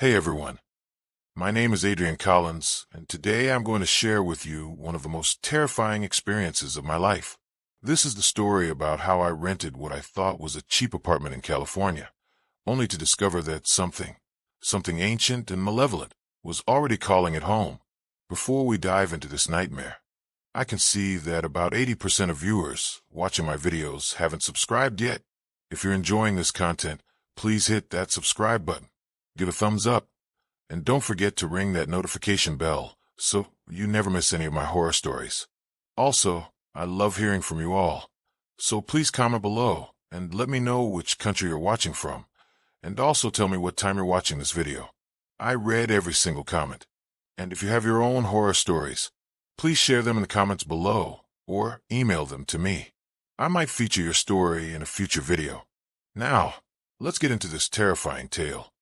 Hey everyone, my name is Adrian Collins, and today I'm going to share with you one of the most terrifying experiences of my life. This is the story about how I rented what I thought was a cheap apartment in California, only to discover that something ancient and malevolent was already calling it home. Before we dive into this nightmare, I can see that about 80% of viewers watching my videos haven't subscribed yet. If you're enjoying this content, please hit that subscribe button, give a thumbs up, and don't forget to ring that notification bell so you never miss any of my horror stories. Also, I love hearing from you all, so please comment below and let me know which country you're watching from, and also tell me what time you're watching this video. I read every single comment, and if you have your own horror stories, please share them in the comments below or email them to me. I might feature your story in a future video. Now, let's get into this terrifying tale.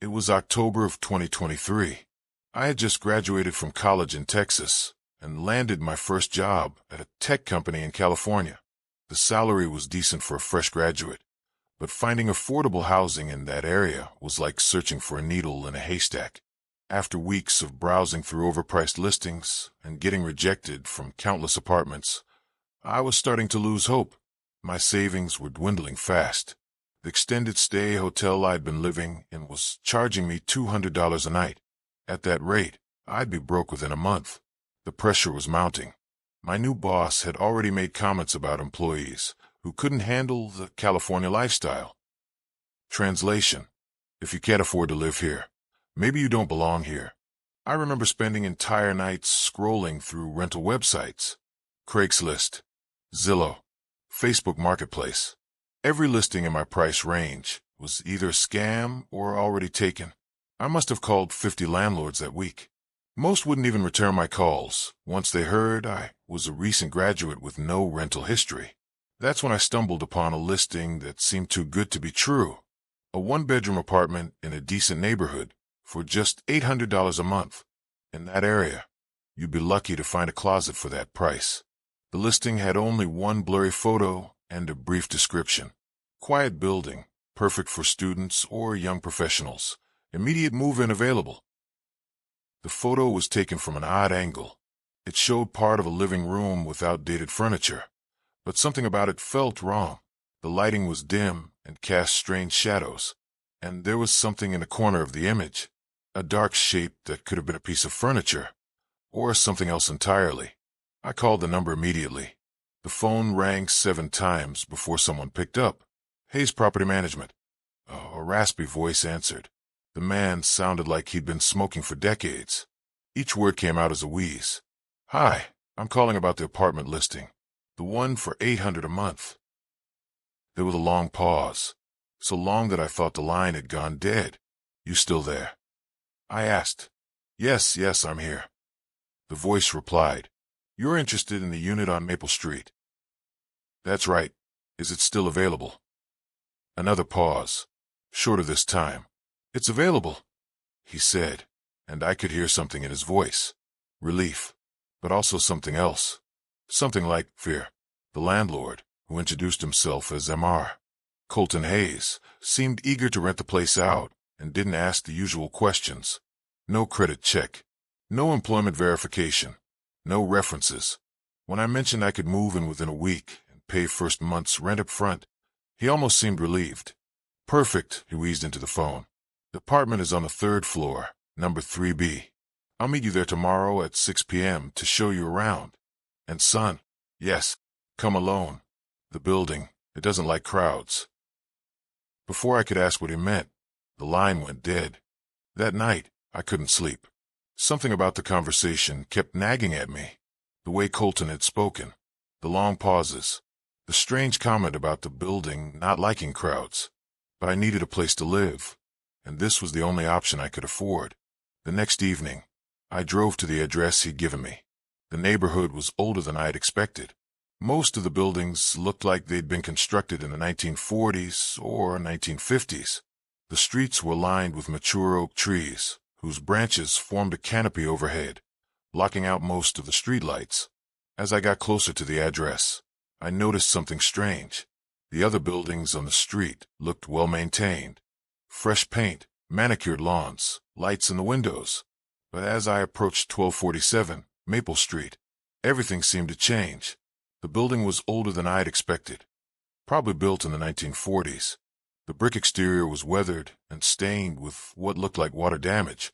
It was October of 2023. I had just graduated from college in Texas and landed my first job at a tech company in California. The salary was decent for a fresh graduate, but finding affordable housing in that area was like searching for a needle in a haystack. After weeks of browsing through overpriced listings and getting rejected from countless apartments, I was starting to lose hope. My savings were dwindling fast. The extended stay hotel I'd been living in was charging me $200 a night. At that rate, I'd be broke within a month. The pressure was mounting. My new boss had already made comments about employees who couldn't handle the California lifestyle. Translation: if you can't afford to live here, maybe you don't belong here. I remember spending entire nights scrolling through rental websites, Craigslist, Zillow, Facebook Marketplace. Every listing in my price range was either a scam or already taken. I must have called 50 landlords that week. Most wouldn't even return my calls once they heard I was a recent graduate with no rental history. That's when I stumbled upon a listing that seemed too good to be true. A one-bedroom apartment in a decent neighborhood for just $800 a month. In that area, you'd be lucky to find a closet for that price. The listing had only one blurry photo and a brief description. Quiet building, perfect for students or young professionals. Immediate move-in available. The photo was taken from an odd angle. It showed part of a living room with outdated furniture, but something about it felt wrong. The lighting was dim and cast strange shadows, and there was something in the corner of the image, a dark shape that could have been a piece of furniture, or something else entirely. I called the number immediately. The phone rang 7 times before someone picked up. Hayes Property Management. A raspy voice answered. The man sounded like he'd been smoking for decades. Each word came out as a wheeze. Hi, I'm calling about the apartment listing. The one for $800 a month. There was a long pause, so long that I thought the line had gone dead. You still there? I asked. Yes, I'm here. The voice replied. You're interested in the unit on Maple Street. That's right. Is it still available? Another pause, shorter this time. It's available, he said, and I could hear something in his voice. Relief, but also something else. Something like fear. The landlord, who introduced himself as Mr. Colton Hayes, seemed eager to rent the place out and didn't ask the usual questions. No credit check. No employment verification. No references. When I mentioned I could move in within a week and pay first month's rent up front, he almost seemed relieved. Perfect, he wheezed into the phone. The apartment is on the 3rd floor, number 3B. I'll meet you there tomorrow at 6 p.m. to show you around. And son, yes, come alone. The building, it doesn't like crowds. Before I could ask what he meant, the line went dead. That night, I couldn't sleep. Something about the conversation kept nagging at me. The way Colton had spoken, the long pauses, the strange comment about the building not liking crowds. But I needed a place to live, and this was the only option I could afford. The next evening, I drove to the address he'd given me. The neighborhood was older than I had expected. Most of the buildings looked like they'd been constructed in the 1940s or 1950s. The streets were lined with mature oak trees, whose branches formed a canopy overhead, blocking out most of the streetlights. As I got closer to the address, I noticed something strange. The other buildings on the street looked well-maintained. Fresh paint, manicured lawns, lights in the windows. But as I approached 1247 Maple Street, everything seemed to change. The building was older than I had expected, probably built in the 1940s. The brick exterior was weathered and stained with what looked like water damage,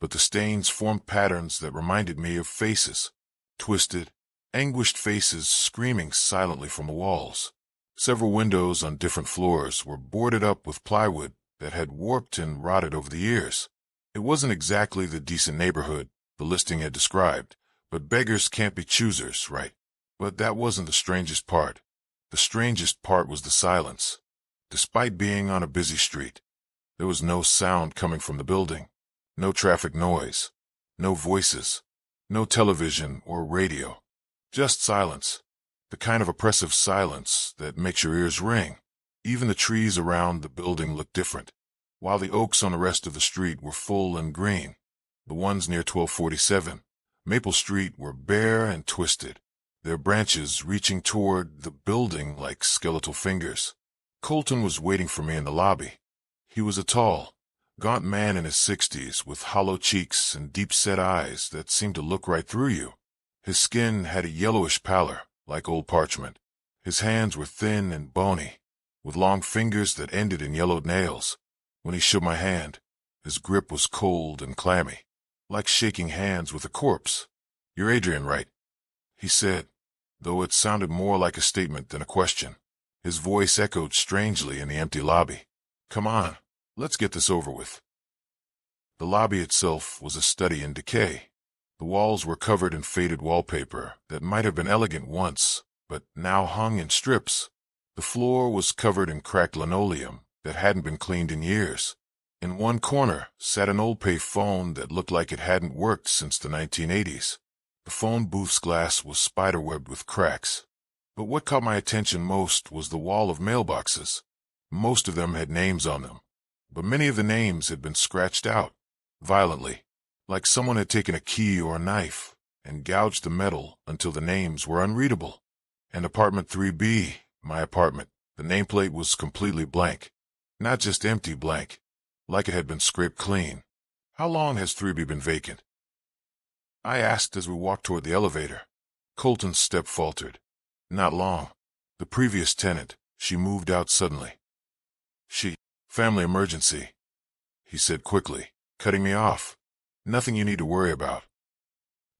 but the stains formed patterns that reminded me of faces, twisted, anguished faces screaming silently from the walls. Several windows on different floors were boarded up with plywood that had warped and rotted over the years. It wasn't exactly the decent neighborhood the listing had described, but beggars can't be choosers, right? But that wasn't the strangest part. The strangest part was the silence. Despite being on a busy street, there was no sound coming from the building, no traffic noise, no voices, no television or radio, just silence, the kind of oppressive silence that makes your ears ring. Even the trees around the building looked different. While the oaks on the rest of the street were full and green, the ones near 1247 Maple Street were bare and twisted, their branches reaching toward the building like skeletal fingers. Colton was waiting for me in the lobby. He was a tall, gaunt man in his 60s with hollow cheeks and deep-set eyes that seemed to look right through you. His skin had a yellowish pallor, like old parchment. His hands were thin and bony, with long fingers that ended in yellowed nails. When he shook my hand, his grip was cold and clammy, like shaking hands with a corpse. "You're Adrian, right?" he said, though it sounded more like a statement than a question. His voice echoed strangely in the empty lobby. "Come on, let's get this over with." The lobby itself was a study in decay. The walls were covered in faded wallpaper that might have been elegant once, but now hung in strips. The floor was covered in cracked linoleum that hadn't been cleaned in years. In one corner sat an old pay phone that looked like it hadn't worked since the 1980s. The phone booth's glass was spiderwebbed with cracks. But what caught my attention most was the wall of mailboxes. Most of them had names on them, but many of the names had been scratched out, violently, like someone had taken a key or a knife and gouged the metal until the names were unreadable. And apartment 3B, my apartment, the nameplate was completely blank. Not just empty blank, like it had been scraped clean. "How long has 3B been vacant?" I asked as we walked toward the elevator. Colton's step faltered. "Not long. The previous tenant, she moved out suddenly." Family emergency," he said quickly, cutting me off. "Nothing you need to worry about."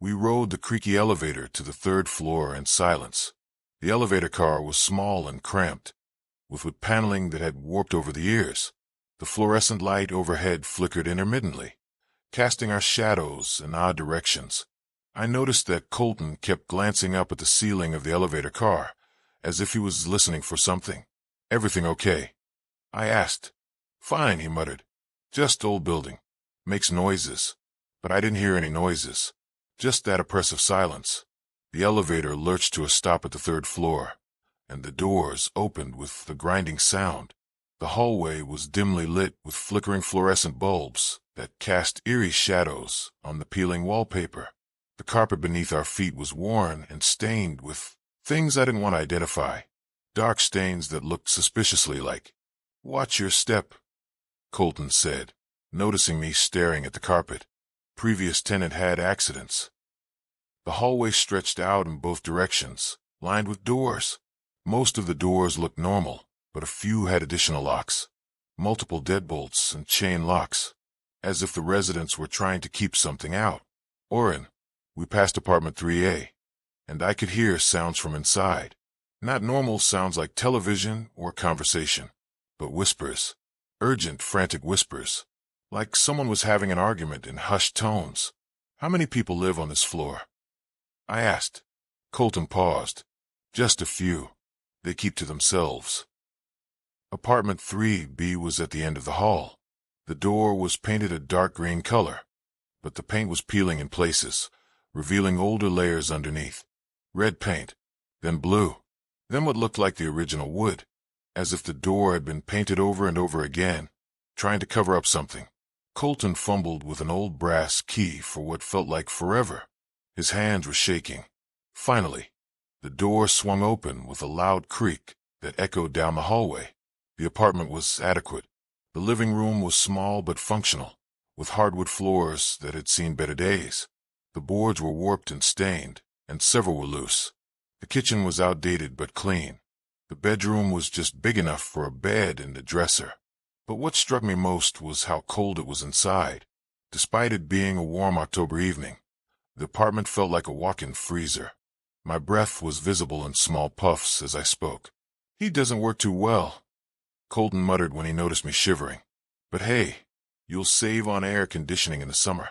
We rode the creaky elevator to the third floor in silence. The elevator car was small and cramped, with wood paneling that had warped over the years. The fluorescent light overhead flickered intermittently, casting our shadows in odd directions. I noticed that Colton kept glancing up at the ceiling of the elevator car, as if he was listening for something. "Everything okay?" I asked. "Fine," he muttered. "Just old building. Makes noises." But I didn't hear any noises. Just that oppressive silence. The elevator lurched to a stop at the third floor, and the doors opened with the grinding sound. The hallway was dimly lit with flickering fluorescent bulbs that cast eerie shadows on the peeling wallpaper. The carpet beneath our feet was worn and stained with things I didn't want to identify. Dark stains that looked suspiciously like, "Watch your step," Colton said, noticing me staring at the carpet. Previous tenant had accidents. The hallway stretched out in both directions, lined with doors. Most of the doors looked normal, but a few had additional locks, multiple deadbolts and chain locks, as if the residents were trying to keep something out or in. We passed apartment 3A, and I could hear sounds from inside. Not normal sounds like television or conversation, but whispers, urgent, frantic whispers, like someone was having an argument in hushed tones. "How many people live on this floor?" I asked. Colton paused. "Just a few. They keep to themselves." Apartment 3B was at the end of the hall. The door was painted a dark green color, but the paint was peeling in places, revealing older layers underneath. Red paint, then blue, then what looked like the original wood, as if the door had been painted over and over again, trying to cover up something. Colton fumbled with an old brass key for what felt like forever. His hands were shaking. Finally, the door swung open with a loud creak that echoed down the hallway. The apartment was adequate, The living room was small but functional, with hardwood floors that had seen better days. The boards were warped and stained, and several were loose. The kitchen was outdated but clean. The bedroom was just big enough for a bed and a dresser. But what struck me most was how cold it was inside. Despite it being a warm October evening, the apartment felt like a walk-in freezer. My breath was visible in small puffs as I spoke. "He doesn't work too well," Colton muttered when he noticed me shivering. "But hey, you'll save on air conditioning in the summer."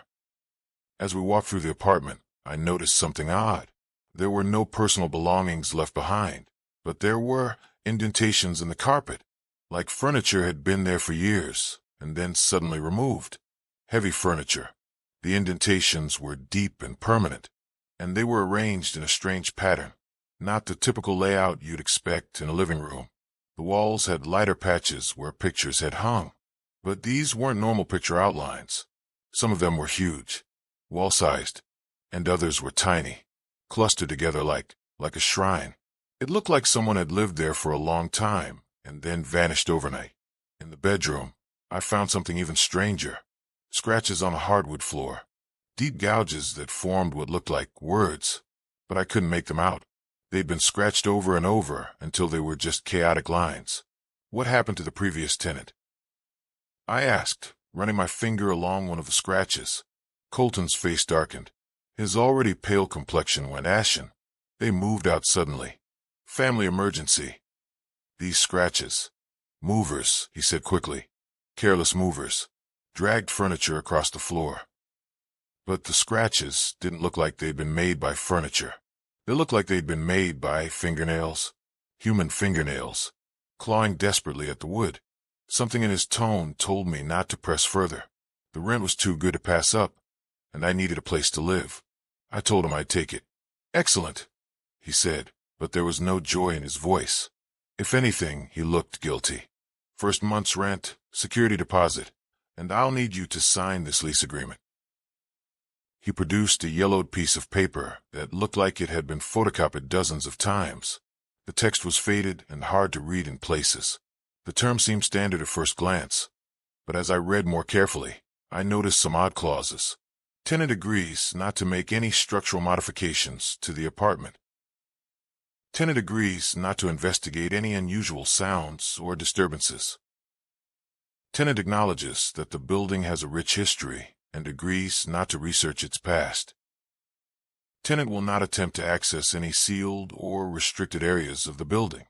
As we walked through the apartment, I noticed something odd. There were no personal belongings left behind, but there were indentations in the carpet, like furniture had been there for years and then suddenly removed. Heavy furniture. The indentations were deep and permanent, and they were arranged in a strange pattern, not the typical layout you'd expect in a living room. The walls had lighter patches where pictures had hung, but these weren't normal picture outlines. Some of them were huge, wall-sized, and others were tiny, clustered together like a shrine. It looked like someone had lived there for a long time and then vanished overnight. In the bedroom, I found something even stranger. Scratches on a hardwood floor. Deep gouges that formed what looked like words, but I couldn't make them out. They'd been scratched over and over until they were just chaotic lines. "What happened to the previous tenant?" I asked, running my finger along one of the scratches. Colton's face darkened. His already pale complexion went ashen. "They moved out suddenly. Family emergency." "These scratches. Movers," he said quickly. "Careless movers. Dragged furniture across the floor." But the scratches didn't look like they'd been made by furniture. They looked like they'd been made by fingernails. Human fingernails. Clawing desperately at the wood. Something in his tone told me not to press further. The rent was too good to pass up, and I needed a place to live. I told him I'd take it. "Excellent," he said, but there was no joy in his voice. If anything, he looked guilty. "First month's rent, security deposit, and I'll need you to sign this lease agreement." He produced a yellowed piece of paper that looked like it had been photocopied dozens of times. The text was faded and hard to read in places. The terms seemed standard at first glance, but as I read more carefully, I noticed some odd clauses. Tenant agrees not to make any structural modifications to the apartment. Tenant agrees not to investigate any unusual sounds or disturbances. Tenant acknowledges that the building has a rich history and agrees not to research its past. Tenant will not attempt to access any sealed or restricted areas of the building.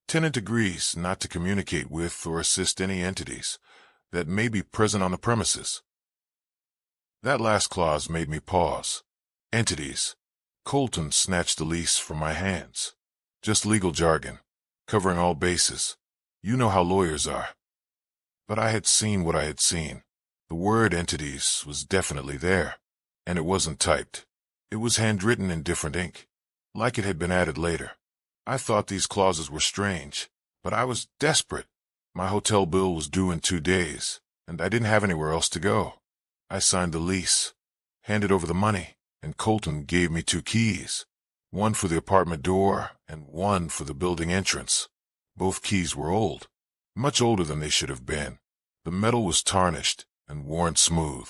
Tenant agrees not to communicate with or assist any entities that may be present on the premises. That last clause made me pause. Entities. Colton snatched the lease from my hands. Just legal jargon, covering all bases. You know how lawyers are. But I had seen what I had seen. The word entities was definitely there, and it wasn't typed. It was handwritten in different ink, like it had been added later. I thought these clauses were strange, but I was desperate. My hotel bill was due in 2 days, and I didn't have anywhere else to go. I signed the lease, handed over the money, and Colton gave me 2 keys, one for the apartment door and one for the building entrance. Both keys were old, much older than they should have been. The metal was tarnished and worn smooth,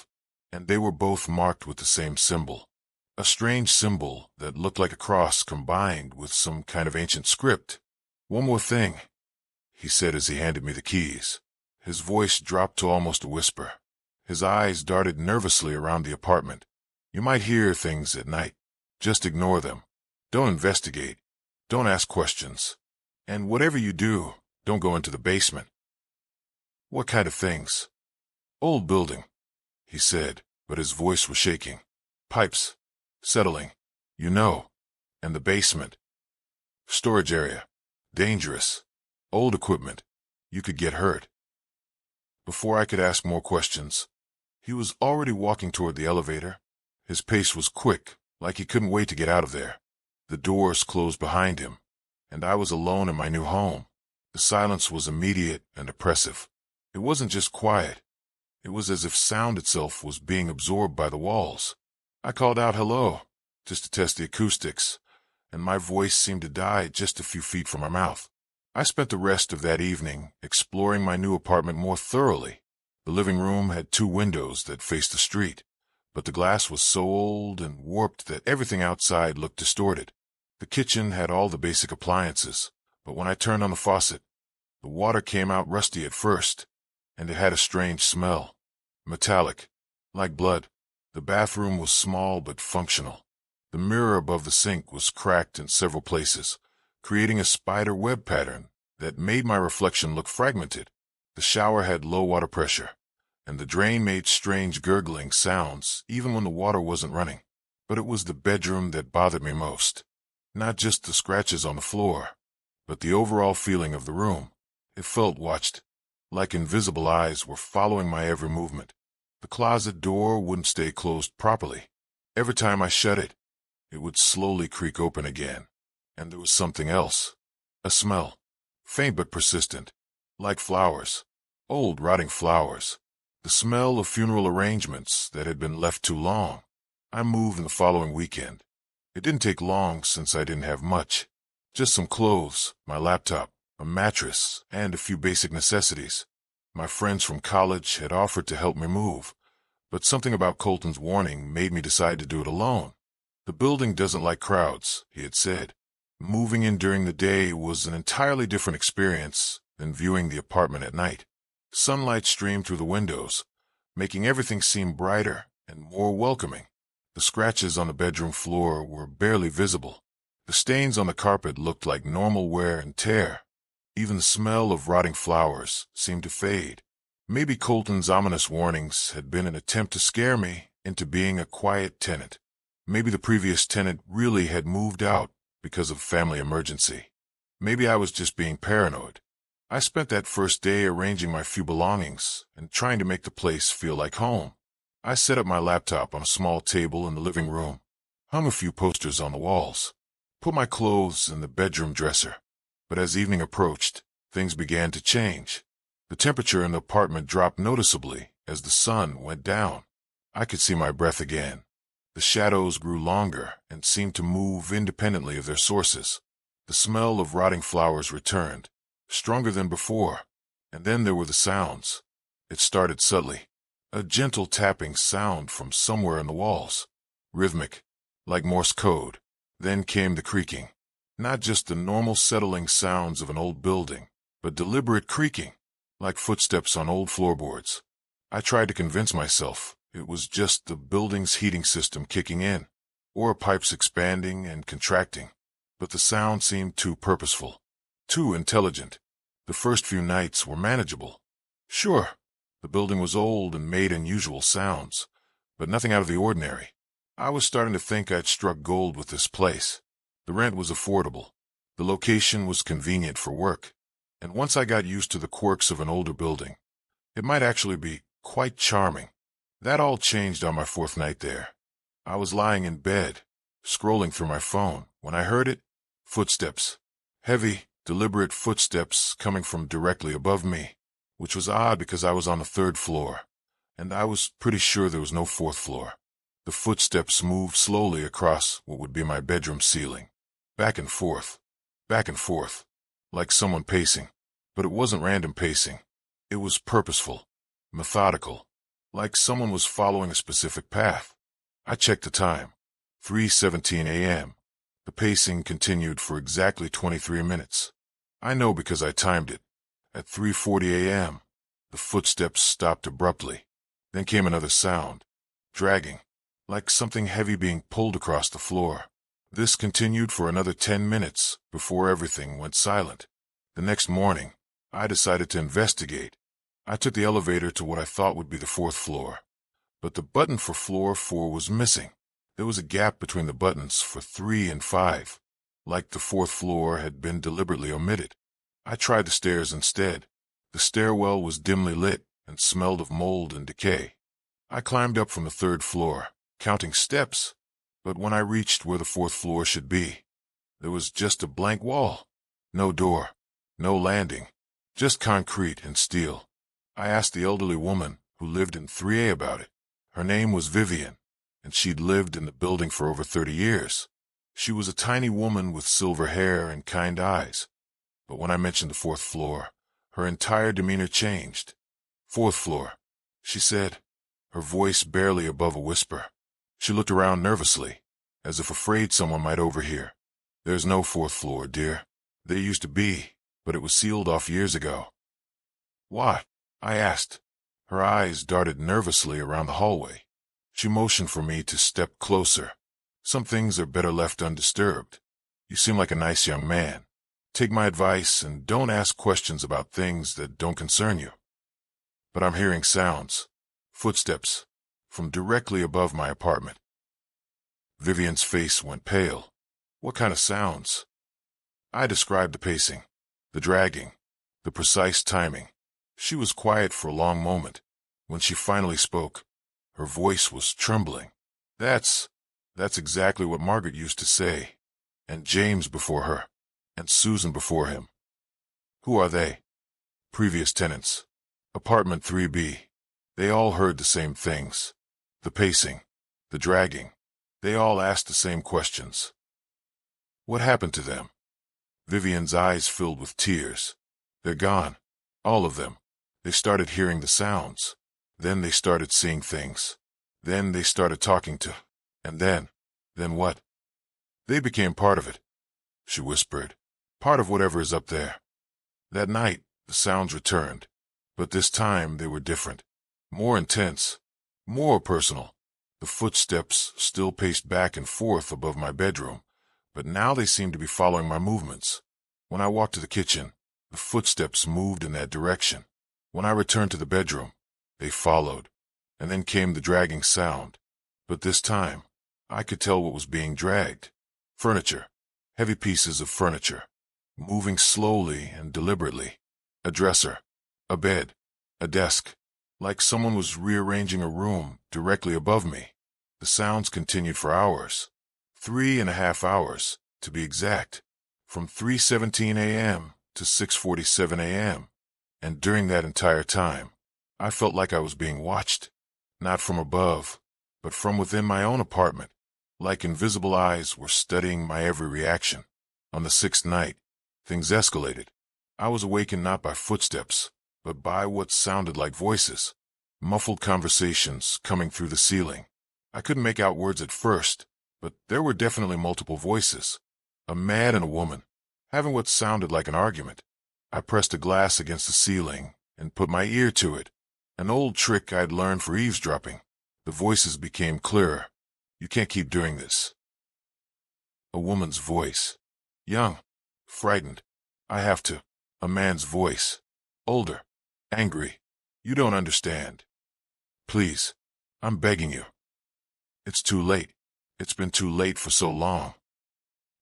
and they were both marked with the same symbol. A strange symbol that looked like a cross combined with some kind of ancient script. "One more thing," he said as he handed me the keys. His voice dropped to almost a whisper. His eyes darted nervously around the apartment. "You might hear things at night. Just ignore them. Don't investigate. Don't ask questions. And whatever you do, don't go into the basement." "What kind of things?" "Old building," he said, but his voice was shaking. "Pipes. Settling. You know. And the basement. Storage area. Dangerous. Old equipment. You could get hurt." Before I could ask more questions, he was already walking toward the elevator. His pace was quick, like he couldn't wait to get out of there. The doors closed behind him, and I was alone in my new home. The silence was immediate and oppressive. It wasn't just quiet. It was as if sound itself was being absorbed by the walls. I called out hello, just to test the acoustics, and my voice seemed to die just a few feet from my mouth. I spent the rest of that evening exploring my new apartment more thoroughly. The living room had two windows that faced the street, but the glass was so old and warped that everything outside looked distorted. The kitchen had all the basic appliances, but when I turned on the faucet, the water came out rusty at first, and it had a strange smell. Metallic, like blood. The bathroom was small but functional. The mirror above the sink was cracked in several places, creating a spider web pattern that made my reflection look fragmented. The shower had low water pressure, and the drain made strange gurgling sounds even when the water wasn't running. But it was the bedroom that bothered me most. Not just the scratches on the floor, but the overall feeling of the room. It felt watched, like invisible eyes were following my every movement. The closet door wouldn't stay closed properly. Every time I shut it, it would slowly creak open again. And there was something else. A smell. Faint but persistent. Like flowers. Old rotting flowers. The smell of funeral arrangements that had been left too long. I moved in the following weekend. It didn't take long since I didn't have much. Just some clothes, my laptop, a mattress, and a few basic necessities. My friends from college had offered to help me move, but something about Colton's warning made me decide to do it alone. The building doesn't like crowds, he had said. Moving in during the day was an entirely different experience than viewing the apartment at night. Sunlight streamed through the windows, making everything seem brighter and more welcoming. The scratches on the bedroom floor were barely visible. The stains on the carpet looked like normal wear and tear. Even the smell of rotting flowers seemed to fade. Maybe Colton's ominous warnings had been an attempt to scare me into being a quiet tenant. Maybe the previous tenant really had moved out because of family emergency. Maybe I was just being paranoid. I spent that first day arranging my few belongings and trying to make the place feel like home. I set up my laptop on a small table in the living room, hung a few posters on the walls, put my clothes in the bedroom dresser. But as evening approached, things began to change. The temperature in the apartment dropped noticeably as the sun went down. I could see my breath again. The shadows grew longer and seemed to move independently of their sources. The smell of rotting flowers returned, stronger than before. And then there were the sounds. It started subtly. A gentle tapping sound from somewhere in the walls. Rhythmic, like Morse code. Then came the creaking. Not just the normal settling sounds of an old building, but deliberate creaking, like footsteps on old floorboards. I tried to convince myself it was just the building's heating system kicking in, or pipes expanding and contracting, but the sound seemed too purposeful, too intelligent. The first few nights were manageable. Sure, the building was old and made unusual sounds, but nothing out of the ordinary. I was starting to think I'd struck gold with this place. The rent was affordable. The location was convenient for work. And once I got used to the quirks of an older building, it might actually be quite charming. That all changed on my fourth night there. I was lying in bed, scrolling through my phone, when I heard it. Footsteps. Heavy, deliberate footsteps coming from directly above me, which was odd because I was on the third floor, and I was pretty sure there was no fourth floor. The footsteps moved slowly across what would be my bedroom ceiling. Back and forth, like someone pacing. But it wasn't random pacing. It was purposeful, methodical, like someone was following a specific path. I checked the time. 3:17 a.m. The pacing continued for exactly 23 minutes. I know because I timed it. At 3:40 a.m., the footsteps stopped abruptly. Then came another sound, dragging, like something heavy being pulled across the floor. This continued for another 10 minutes before everything went silent. The next morning, I decided to investigate. I took the elevator to what I thought would be the fourth floor, but the button for floor 4 was missing. There was a gap between the buttons for 3 and 5, like the fourth floor had been deliberately omitted. I tried the stairs instead. The stairwell was dimly lit and smelled of mold and decay. I climbed up from the third floor, counting steps, but when I reached where the fourth floor should be, there was just a blank wall. No door, no landing, just concrete and steel. I asked the elderly woman who lived in 3A about it. Her name was Vivian, and she'd lived in the building for over 30 years. She was a tiny woman with silver hair and kind eyes. But when I mentioned the fourth floor, her entire demeanor changed. "Fourth floor," she said, her voice barely above a whisper. She looked around nervously, as if afraid someone might overhear. "There's no fourth floor, dear. There used to be, but it was sealed off years ago." "What?" I asked. Her eyes darted nervously around the hallway. She motioned for me to step closer. "Some things are better left undisturbed. You seem like a nice young man. Take my advice and don't ask questions about things that don't concern you." But I'm hearing sounds, footsteps, from directly above my apartment. Vivian's face went pale. "What kind of sounds?" I described the pacing, the dragging, the precise timing. She was quiet for a long moment. When she finally spoke, her voice was trembling. That's exactly what Margaret used to say, and James before her, and Susan before him." "Who are they?" "Previous tenants. Apartment 3B. They all heard the same things. The pacing, the dragging. They all asked the same questions." "What happened to them?" Vivian's eyes filled with tears. "They're gone. All of them. They started hearing the sounds. Then they started seeing things. Then they started talking to... And then what? They became part of it," she whispered. "Part of whatever is up there." That night, the sounds returned. But this time they were different. More intense. More personal. The footsteps still paced back and forth above my bedroom, but now they seemed to be following my movements. When I walked to the kitchen, the footsteps moved in that direction. When I returned to the bedroom, they followed. And then came the dragging sound. But this time, I could tell what was being dragged. Furniture. Heavy pieces of furniture. Moving slowly and deliberately. A dresser. A bed. A desk. Like someone was rearranging a room directly above me. The sounds continued for hours. 3.5 hours, to be exact. From 3:17 a.m. to 6:47 a.m. And during that entire time, I felt like I was being watched. Not from above, but from within my own apartment. Like invisible eyes were studying my every reaction. On the 6th night, things escalated. I was awakened not by footsteps, but by what sounded like voices. Muffled conversations coming through the ceiling. I couldn't make out words at first, but there were definitely multiple voices. A man and a woman, having what sounded like an argument. I pressed a glass against the ceiling and put my ear to it. An old trick I'd learned for eavesdropping. The voices became clearer. "You can't keep doing this." A woman's voice. Young. Frightened. "I have to." A man's voice. Older. Angry. "You don't understand. Please. I'm begging you." "It's too late. It's been too late for so long."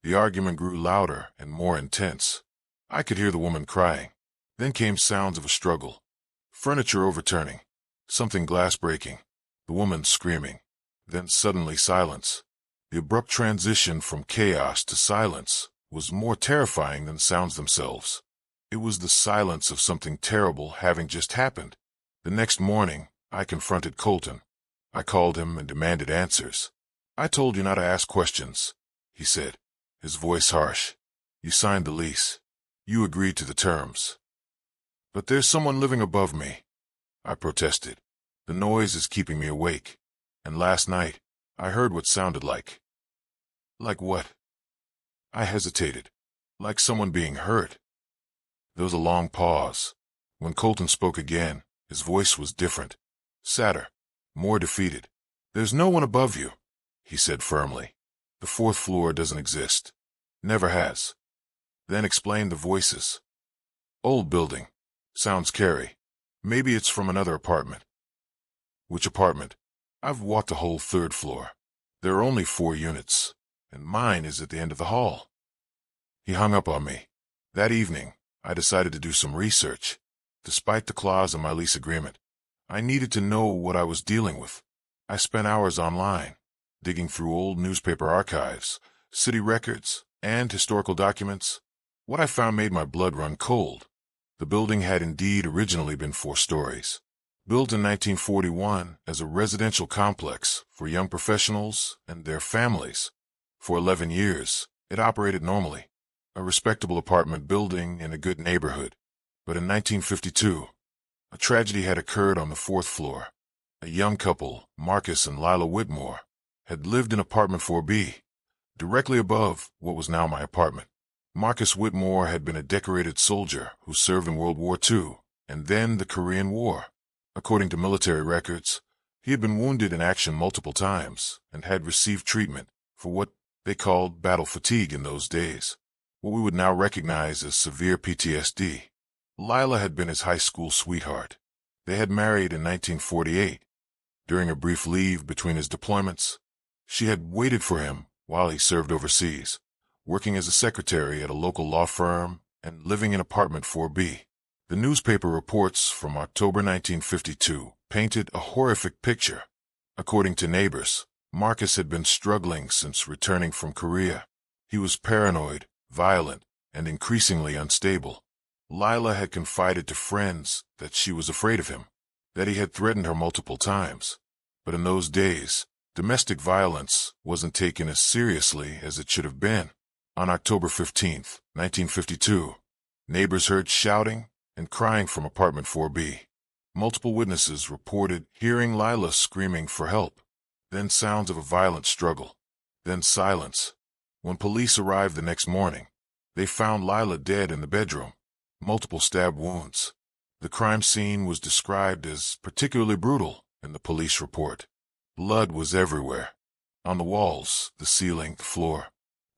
The argument grew louder and more intense. I could hear the woman crying. Then came sounds of a struggle. Furniture overturning. Something glass breaking. The woman screaming. Then suddenly silence. The abrupt transition from chaos to silence was more terrifying than sounds themselves. It was the silence of something terrible having just happened. The next morning, I confronted Colton. I called him and demanded answers. "I told you not to ask questions," he said, his voice harsh. "You signed the lease. You agreed to the terms." "But there's someone living above me," I protested. "The noise is keeping me awake. And last night, I heard what sounded like." "Like what?" I hesitated. "Like someone being hurt." There was a long pause. When Colton spoke again, his voice was different. Sadder. More defeated. "There's no one above you," he said firmly. "The fourth floor doesn't exist. Never has." Then explained the voices. "Old building. Sounds scary. Maybe it's from another apartment." "Which apartment?" "I've walked the whole 3rd floor. There are only 4 units, and mine is at the end of the hall." He hung up on me. That evening, I decided to do some research. Despite the clause in my lease agreement, I needed to know what I was dealing with. I spent hours online, digging through old newspaper archives, city records, and historical documents. What I found made my blood run cold. The building had indeed originally been 4 stories. Built in 1941 as a residential complex for young professionals and their families. For 11 years, it operated normally. a respectable apartment building in a good neighborhood. But in 1952, a tragedy had occurred on the fourth floor. A young couple, Marcus and Lila Whitmore, had lived in apartment 4B, directly above what was now my apartment. Marcus Whitmore had been a decorated soldier who served in World War II and then the Korean War. According to military records, he had been wounded in action multiple times and had received treatment for what they called battle fatigue in those days, what we would now recognize as severe PTSD. Lila had been his high school sweetheart. They had married in 1948. During a brief leave between his deployments, she had waited for him while he served overseas, working as a secretary at a local law firm and living in apartment 4B. The newspaper reports from October 1952 painted a horrific picture. According to neighbors, Marcus had been struggling since returning from Korea. He was paranoid, violent, and increasingly unstable. Lila had confided to friends that she was afraid of him, that he had threatened her multiple times. But in those days, domestic violence wasn't taken as seriously as it should have been. On October 15, 1952, neighbors heard shouting and crying from apartment 4B. Multiple witnesses reported hearing Lila screaming for help, then sounds of a violent struggle, then silence. When police arrived the next morning, they found Lila dead in the bedroom, multiple stab wounds. The crime scene was described as particularly brutal in the police report. Blood was everywhere. On the walls, the ceiling, the floor.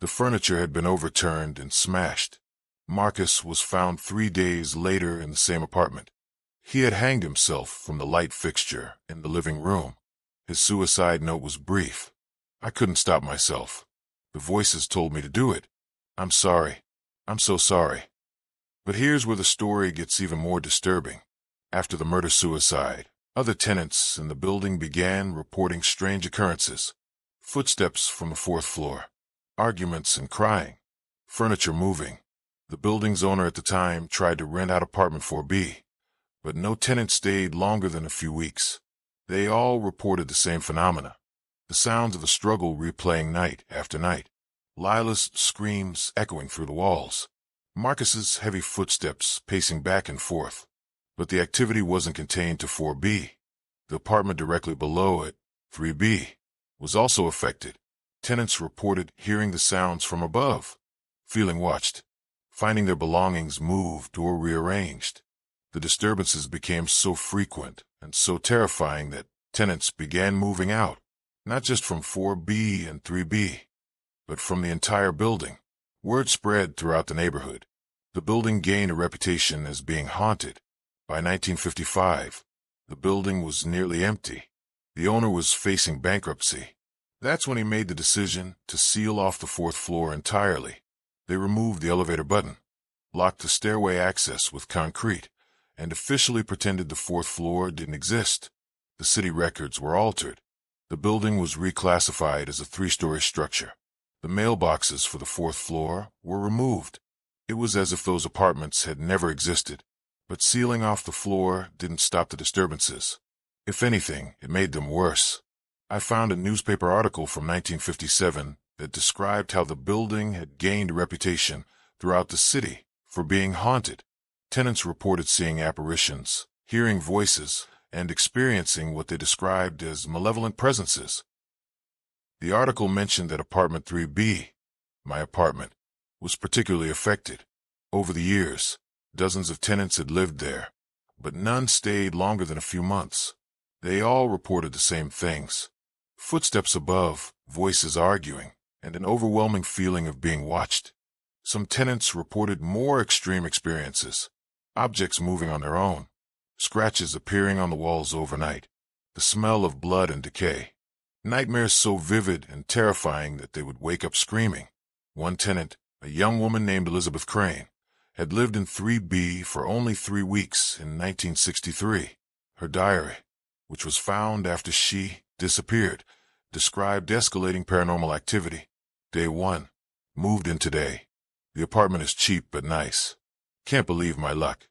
The furniture had been overturned and smashed. Marcus was found 3 days later in the same apartment. He had hanged himself from the light fixture in the living room. His suicide note was brief. I couldn't stop myself. The voices told me to do it. I'm sorry. I'm so sorry. But here's where the story gets even more disturbing. After the murder-suicide, other tenants in the building began reporting strange occurrences. Footsteps from the fourth floor, arguments and crying, furniture moving. The building's owner at the time tried to rent out apartment 4B, but no tenant stayed longer than a few weeks. They all reported the same phenomena, the sounds of a struggle replaying night after night, Lila's screams echoing through the walls, Marcus's heavy footsteps pacing back and forth. But the activity wasn't contained to 4B. The apartment directly below it, 3B, was also affected. Tenants reported hearing the sounds from above, feeling watched, finding their belongings moved or rearranged. The disturbances became so frequent and so terrifying that tenants began moving out, not just from 4B and 3B, but from the entire building. Word spread throughout the neighborhood. The building gained a reputation as being haunted. By 1955, the building was nearly empty. The owner was facing bankruptcy. That's when he made the decision to seal off the fourth floor entirely. They removed the elevator button, locked the stairway access with concrete, and officially pretended the fourth floor didn't exist. The city records were altered. The building was reclassified as a 3-story structure. The mailboxes for the fourth floor were removed. It was as if those apartments had never existed. But sealing off the floor didn't stop the disturbances. If anything, it made them worse. I found a newspaper article from 1957 that described how the building had gained a reputation throughout the city for being haunted. Tenants reported seeing apparitions, hearing voices, and experiencing what they described as malevolent presences. The article mentioned that apartment 3B, my apartment, was particularly affected. Over the years, dozens of tenants had lived there, but none stayed longer than a few months. They all reported the same things. Footsteps above, voices arguing, and an overwhelming feeling of being watched. Some tenants reported more extreme experiences, objects moving on their own, scratches appearing on the walls overnight, the smell of blood and decay, nightmares so vivid and terrifying that they would wake up screaming. One tenant, a young woman named Elizabeth Crane, had lived in 3B for only 3 weeks in 1963. Her diary, which was found after she disappeared, described escalating paranormal activity. Day 1. Moved in today. The apartment is cheap but nice. Can't believe my luck.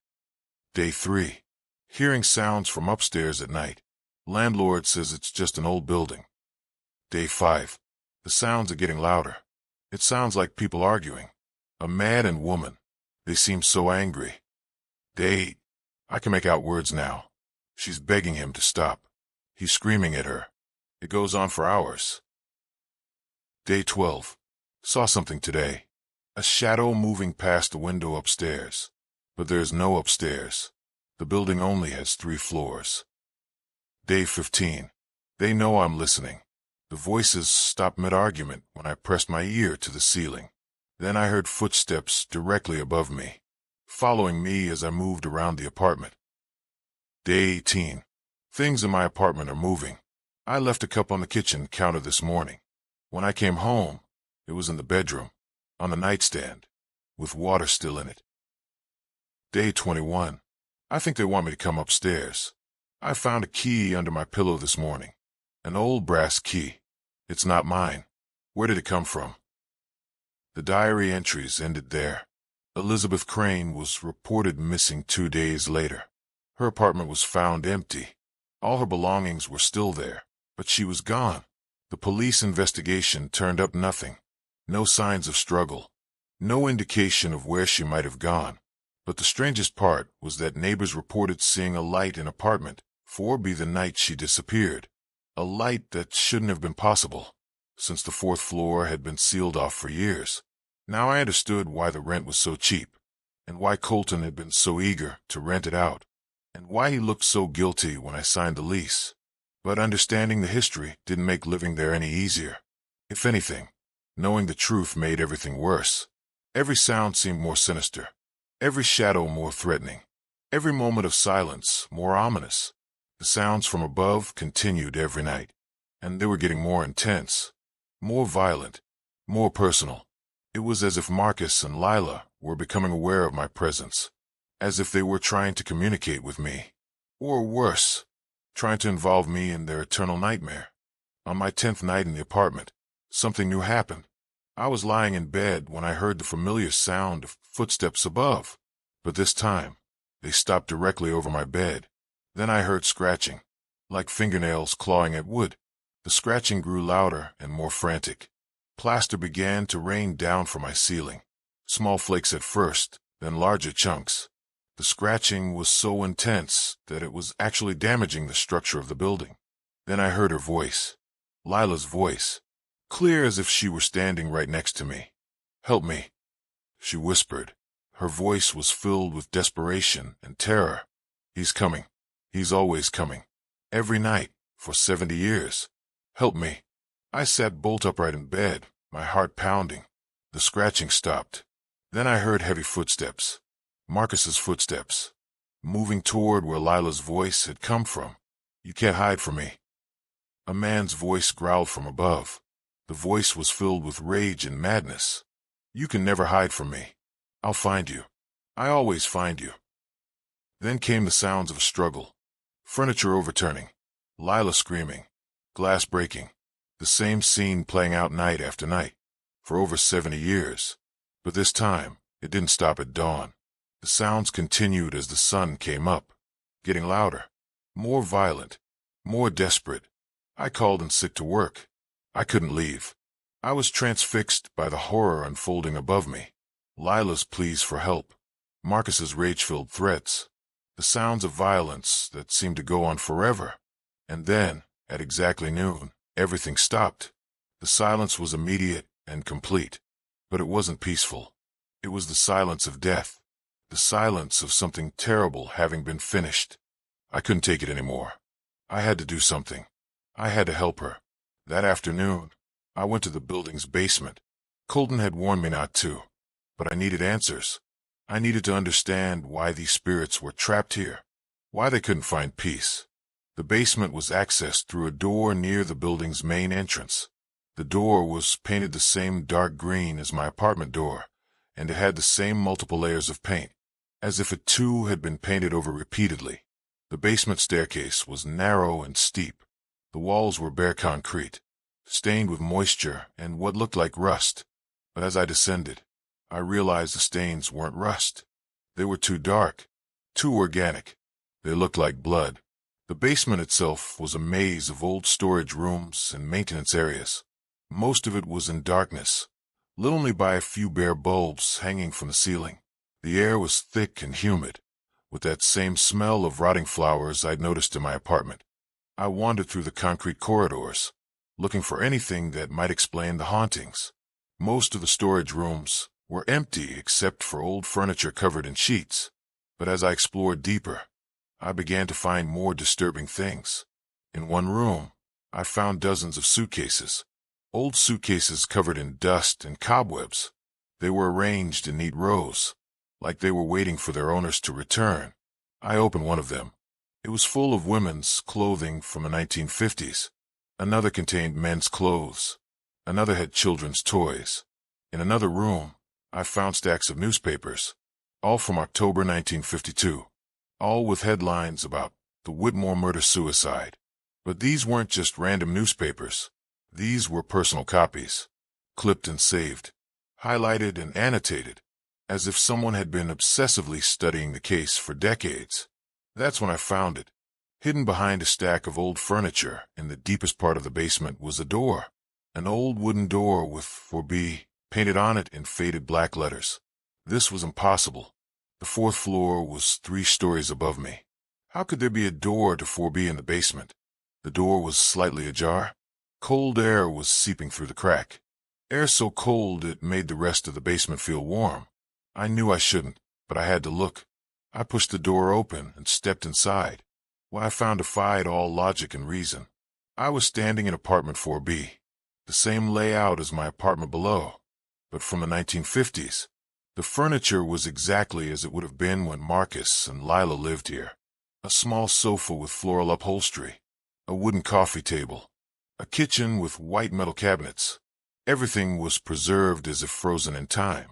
Day 3. Hearing sounds from upstairs at night. Landlord says it's just an old building. Day 5. The sounds are getting louder. It sounds like people arguing. A man and woman. They seem so angry. I can make out words now. She's begging him to stop. He's screaming at her. It goes on for hours. Day 12. Saw something today. A shadow moving past the window upstairs. But there's no upstairs. The building only has 3 floors. Day 15. They know I'm listening. The voices stopped mid-argument when I pressed my ear to the ceiling. Then I heard footsteps directly above me, following me as I moved around the apartment. Day 18. Things in my apartment are moving. I left a cup on the kitchen counter this morning. When I came home, it was in the bedroom, on the nightstand, with water still in it. Day 21. I think they want me to come upstairs. I found a key under my pillow this morning. An old brass key. It's not mine. Where did it come from? The diary entries ended there. Elizabeth Crane was reported missing 2 days later. Her apartment was found empty. All her belongings were still there, but she was gone. The police investigation turned up nothing. No signs of struggle. No indication of where she might have gone. But the strangest part was that neighbors reported seeing a light in apartment 4B the night she disappeared. A light that shouldn't have been possible, since the 4th floor had been sealed off for years. Now I understood why the rent was so cheap, and why Colton had been so eager to rent it out, and why he looked so guilty when I signed the lease. But understanding the history didn't make living there any easier. If anything, knowing the truth made everything worse. Every sound seemed more sinister, every shadow more threatening, every moment of silence more ominous. The sounds from above continued every night, and they were getting more intense, more violent, more personal. It was as if Marcus and Lila were becoming aware of my presence, as if they were trying to communicate with me, or worse, trying to involve me in their eternal nightmare. On my 10th night in the apartment, something new happened. I was lying in bed when I heard the familiar sound of footsteps above, but this time, they stopped directly over my bed. Then I heard scratching, like fingernails clawing at wood. The scratching grew louder and more frantic. Plaster began to rain down from my ceiling. Small flakes at first, then larger chunks. The scratching was so intense that it was actually damaging the structure of the building. Then I heard her voice, Lila's voice, clear as if she were standing right next to me. "Help me," she whispered. Her voice was filled with desperation and terror. "He's coming. He's always coming. Every night, for 70 years. Help me." I sat bolt upright in bed, my heart pounding. The scratching stopped. Then I heard heavy footsteps. Marcus's footsteps, moving toward where Lila's voice had come from. "You can't hide from me." A man's voice growled from above. The voice was filled with rage and madness. "You can never hide from me. I'll find you. I always find you." Then came the sounds of a struggle. Furniture overturning, Lila screaming, glass breaking. The same scene playing out night after night, for over 70 years. But this time, it didn't stop at dawn. The sounds continued as the sun came up, getting louder, more violent, more desperate. I called in sick to work. I couldn't leave. I was transfixed by the horror unfolding above me. Lila's pleas for help, Marcus's rage-filled threats, the sounds of violence that seemed to go on forever. And then, at exactly noon, everything stopped. The silence was immediate and complete, but it wasn't peaceful. It was the silence of death, the silence of something terrible having been finished. I couldn't take it anymore. I had to do something. I had to help her. That afternoon, I went to the building's basement. Colton had warned me not to, but I needed answers. I needed to understand why these spirits were trapped here, why they couldn't find peace. The basement was accessed through a door near the building's main entrance. The door was painted the same dark green as my apartment door, and it had the same multiple layers of paint, as if it too had been painted over repeatedly. The basement staircase was narrow and steep. The walls were bare concrete, stained with moisture and what looked like rust. But as I descended, I realized the stains weren't rust. They were too dark, too organic. They looked like blood. The basement itself was a maze of old storage rooms and maintenance areas. Most of it was in darkness, lit only by a few bare bulbs hanging from the ceiling. The air was thick and humid, with that same smell of rotting flowers I'd noticed in my apartment. I wandered through the concrete corridors, looking for anything that might explain the hauntings. Most of the storage rooms were empty except for old furniture covered in sheets. But as I explored deeper, I began to find more disturbing things. In one room, I found dozens of suitcases. Old suitcases covered in dust and cobwebs. They were arranged in neat rows, like they were waiting for their owners to return. I opened one of them. It was full of women's clothing from the 1950s. Another contained men's clothes. Another had children's toys. In another room, I found stacks of newspapers, all from October 1952, all with headlines about the Whitmore murder-suicide. But these weren't just random newspapers. These were personal copies, clipped and saved, highlighted and annotated, as if someone had been obsessively studying the case for decades. That's when I found it. Hidden behind a stack of old furniture in the deepest part of the basement was a door, an old wooden door with 4B painted on it in faded black letters. This was impossible. The fourth floor was 3 stories above me. How could there be a door to 4B in the basement? The door was slightly ajar. Cold air was seeping through the crack. Air so cold it made the rest of the basement feel warm. I knew I shouldn't, but I had to look. I pushed the door open and stepped inside. Well, I found defied all logic and reason. I was standing in apartment 4B, the same layout as my apartment below, but from the 1950s. The furniture was exactly as it would have been when Marcus and Lila lived here. A small sofa with floral upholstery, a wooden coffee table, a kitchen with white metal cabinets. Everything was preserved as if frozen in time.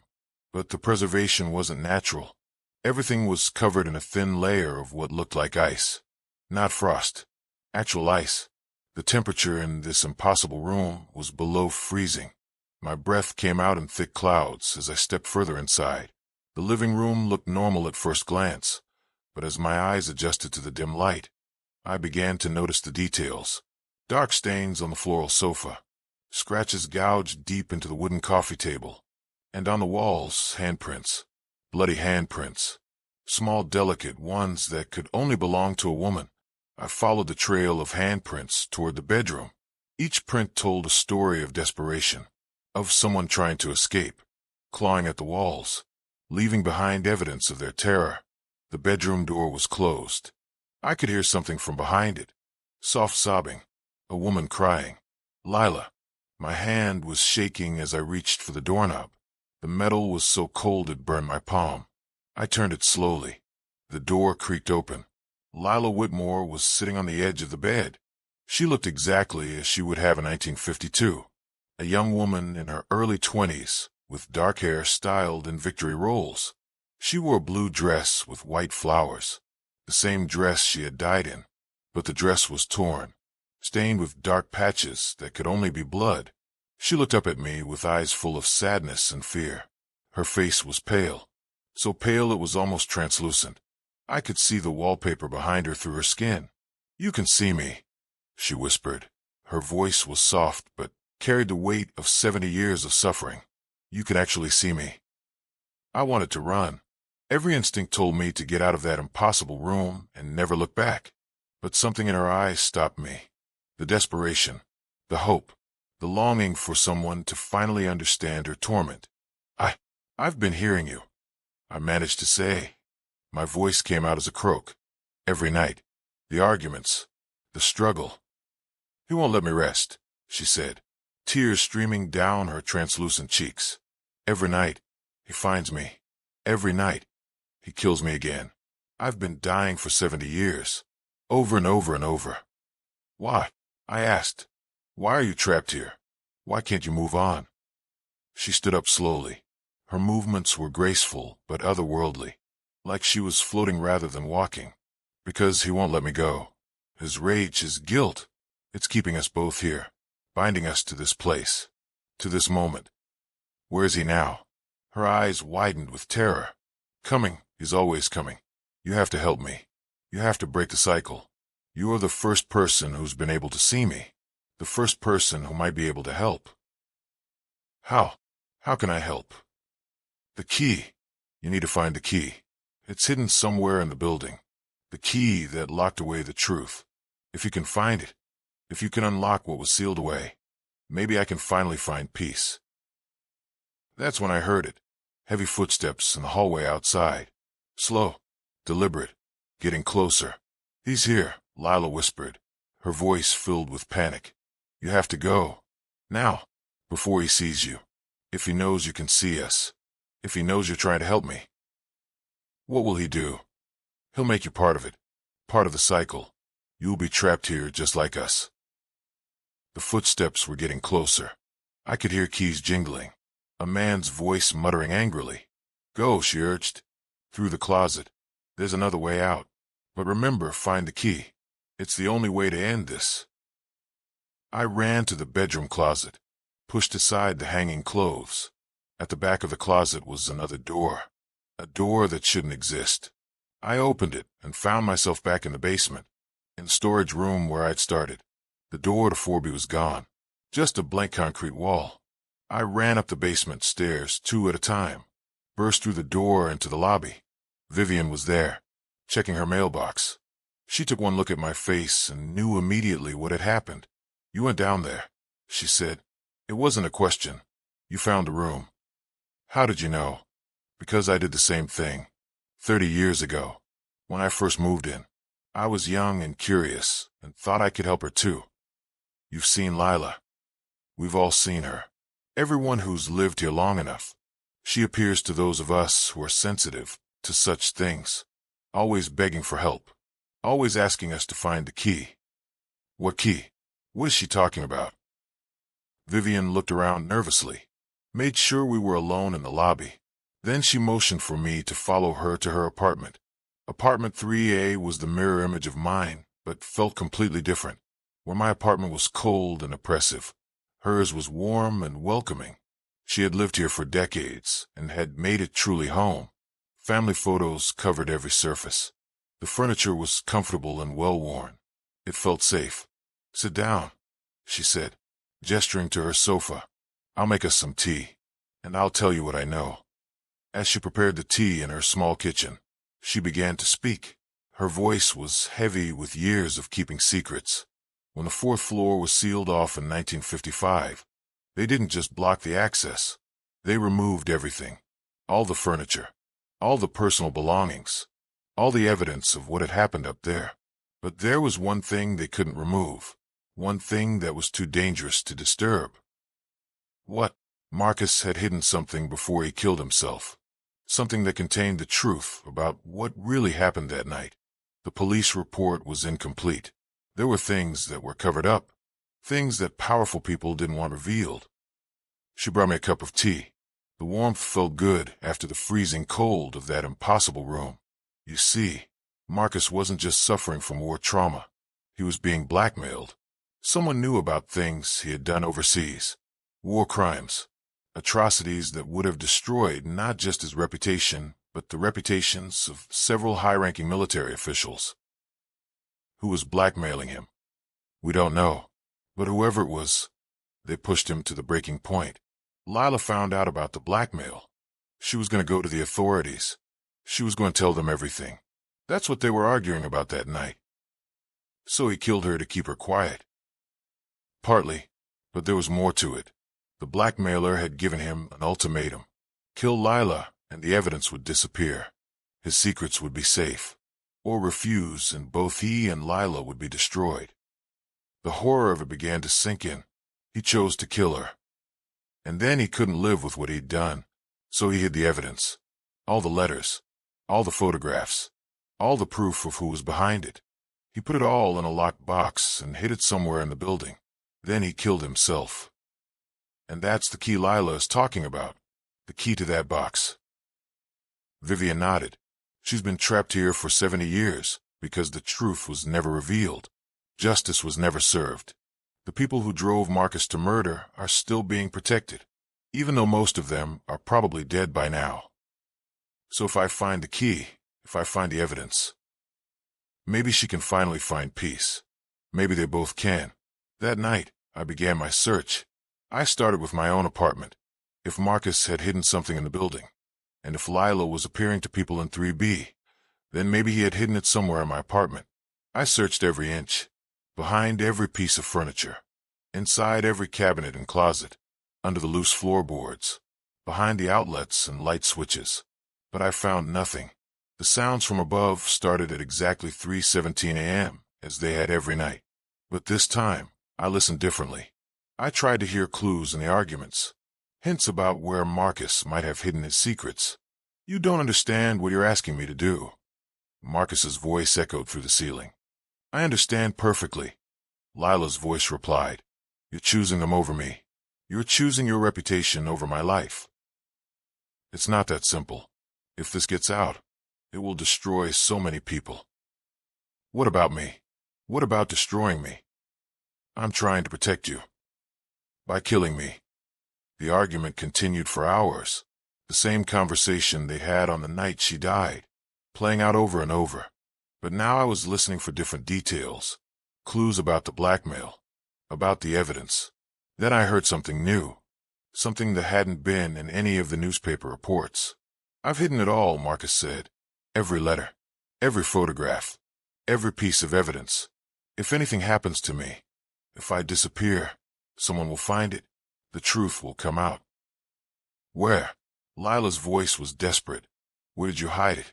But the preservation wasn't natural. Everything was covered in a thin layer of what looked like ice. Not frost. Actual ice. The temperature in this impossible room was below freezing. My breath came out in thick clouds as I stepped further inside. The living room looked normal at first glance, but as my eyes adjusted to the dim light, I began to notice the details. Dark stains on the floral sofa, scratches gouged deep into the wooden coffee table, and on the walls, handprints. Bloody handprints. Small, delicate ones that could only belong to a woman. I followed the trail of handprints toward the bedroom. Each print told a story of desperation, of someone trying to escape, clawing at the walls, leaving behind evidence of their terror. The bedroom door was closed. I could hear something from behind it. Soft sobbing. A woman crying. Lila. My hand was shaking as I reached for the doorknob. The metal was so cold it burned my palm. I turned it slowly. The door creaked open. Lila Whitmore was sitting on the edge of the bed. She looked exactly as she would have in 1952. A young woman in her early 20s, with dark hair styled in victory rolls. She wore a blue dress with white flowers, the same dress she had died in, but the dress was torn, stained with dark patches that could only be blood. She looked up at me with eyes full of sadness and fear. Her face was pale, so pale it was almost translucent. I could see the wallpaper behind her through her skin. "You can see me," she whispered. Her voice was soft but carried the weight of 70 years of suffering. "You can actually see me." I wanted to run. Every instinct told me to get out of that impossible room and never look back. But something in her eyes stopped me. The desperation, the hope, the longing for someone to finally understand her torment. I've been hearing you," I managed to say. My voice came out as a croak. "Every night. The arguments. The struggle." "He won't let me rest," she said, tears streaming down her translucent cheeks. "Every night. He finds me. Every night. He kills me again. I've been dying for 70 years. Over and over and over." "Why?" I asked. "Why are you trapped here? Why can't you move on?" She stood up slowly. Her movements were graceful but otherworldly, like she was floating rather than walking. "Because he won't let me go. His rage, his guilt, it's keeping us both here, binding us to this place, to this moment." "Where is he now?" Her eyes widened with terror. "Coming. He's always coming. You have to help me. You have to break the cycle. You're the first person who's been able to see me, the first person who might be able to help." "How? How can I help? The key. You need to find the key. It's hidden somewhere in the building. The key that locked away the truth. If you can find it, if you can unlock what was sealed away, maybe I can finally find peace. That's when I heard it. Heavy footsteps in the hallway outside. Slow, deliberate, getting closer. He's here, Lila whispered, her voice filled with panic. You have to go. Now, before he sees you. If he knows you can see us. If he knows you're trying to help me. What will he do? He'll make you part of it. Part of the cycle. You'll be trapped here just like us. The footsteps were getting closer. I could hear keys jingling. A man's voice muttering angrily. Go, she urged. Through the closet. There's another way out. But remember, find the key. It's the only way to end this. I ran to the bedroom closet, pushed aside the hanging clothes. At the back of the closet was another door. A door that shouldn't exist. I opened it and found myself back in the basement, in the storage room where I'd started. The door to 4B was gone. Just a blank concrete wall. I ran up the basement stairs, 2 at a time, burst through the door into the lobby. Vivian was there, checking her mailbox. She took one look at my face and knew immediately what had happened. You went down there, she said. It wasn't a question. You found a room. How did you know? Because I did the same thing. 30 years ago, when I first moved in. I was young and curious and thought I could help her too. You've seen Lila. We've all seen her. Everyone who's lived here long enough. She appears to those of us who are sensitive to such things, always begging for help, always asking us to find the key. What key? What is she talking about? Vivian looked around nervously, made sure we were alone in the lobby. Then she motioned for me to follow her to her apartment. Apartment 3A was the mirror image of mine, but felt completely different. Where my apartment was cold and oppressive, hers was warm and welcoming. She had lived here for decades and had made it truly home. Family photos covered every surface. The furniture was comfortable and well-worn. It felt safe. Sit down, she said, gesturing to her sofa. I'll make us some tea, and I'll tell you what I know. As she prepared the tea in her small kitchen, she began to speak. Her voice was heavy with years of keeping secrets. When the 4th floor was sealed off in 1955, they didn't just block the access. They removed everything. All the furniture, all the personal belongings, all the evidence of what had happened up there. But there was one thing they couldn't remove. One thing that was too dangerous to disturb. What? Marcus had hidden something before he killed himself. Something that contained the truth about what really happened that night. The police report was incomplete. There were things that were covered up, things that powerful people didn't want revealed. She brought me a cup of tea. The warmth felt good after the freezing cold of that impossible room. You see, Marcus wasn't just suffering from war trauma. He was being blackmailed. Someone knew about things he had done overseas. War crimes. Atrocities that would have destroyed not just his reputation, but the reputations of several high-ranking military officials. Who was blackmailing him? We don't know. But whoever it was, they pushed him to the breaking point. Lila found out about the blackmail. She was going to go to the authorities. She was going to tell them everything. That's what they were arguing about that night. So he killed her to keep her quiet. Partly, but there was more to it. The blackmailer had given him an ultimatum. Kill Lila, and the evidence would disappear. His secrets would be safe. Or refuse, and both he and Lila would be destroyed. The horror of it began to sink in. He chose to kill her. And then he couldn't live with what he'd done, so he hid the evidence. All the letters, all the photographs, all the proof of who was behind it. He put it all in a locked box and hid it somewhere in the building. Then he killed himself. And that's the key Lila is talking about. The key to that box. Vivian nodded. She's been trapped here for 70 years because the truth was never revealed. Justice was never served. The people who drove Marcus to murder are still being protected, even though most of them are probably dead by now. So if I find the key, if I find the evidence, maybe she can finally find peace. Maybe they both can. That night, I began my search. I started with my own apartment. If Marcus had hidden something in the building, and if Lila was appearing to people in 3B, then maybe he had hidden it somewhere in my apartment. I searched every inch, behind every piece of furniture, inside every cabinet and closet, under the loose floorboards, behind the outlets and light switches. But I found nothing. The sounds from above started at exactly 3:17 a.m., as they had every night. But this time, I listened differently. I tried to hear clues in the arguments, hints about where Marcus might have hidden his secrets. "You don't understand what you're asking me to do." Marcus's voice echoed through the ceiling. "I understand perfectly." Lila's voice replied. "You're choosing them over me. You're choosing your reputation over my life." "It's not that simple. If this gets out, it will destroy so many people." "What about me? What about destroying me?" "I'm trying to protect you. By killing me." The argument continued for hours, the same conversation they had on the night she died, playing out over and over. But now I was listening for different details, clues about the blackmail, about the evidence. Then I heard something new, something that hadn't been in any of the newspaper reports. "I've hidden it all," Marcus said. "Every letter, every photograph, every piece of evidence. If anything happens to me, if I disappear, someone will find it. The truth will come out." "Where?" Lila's voice was desperate. "Where did you hide it?"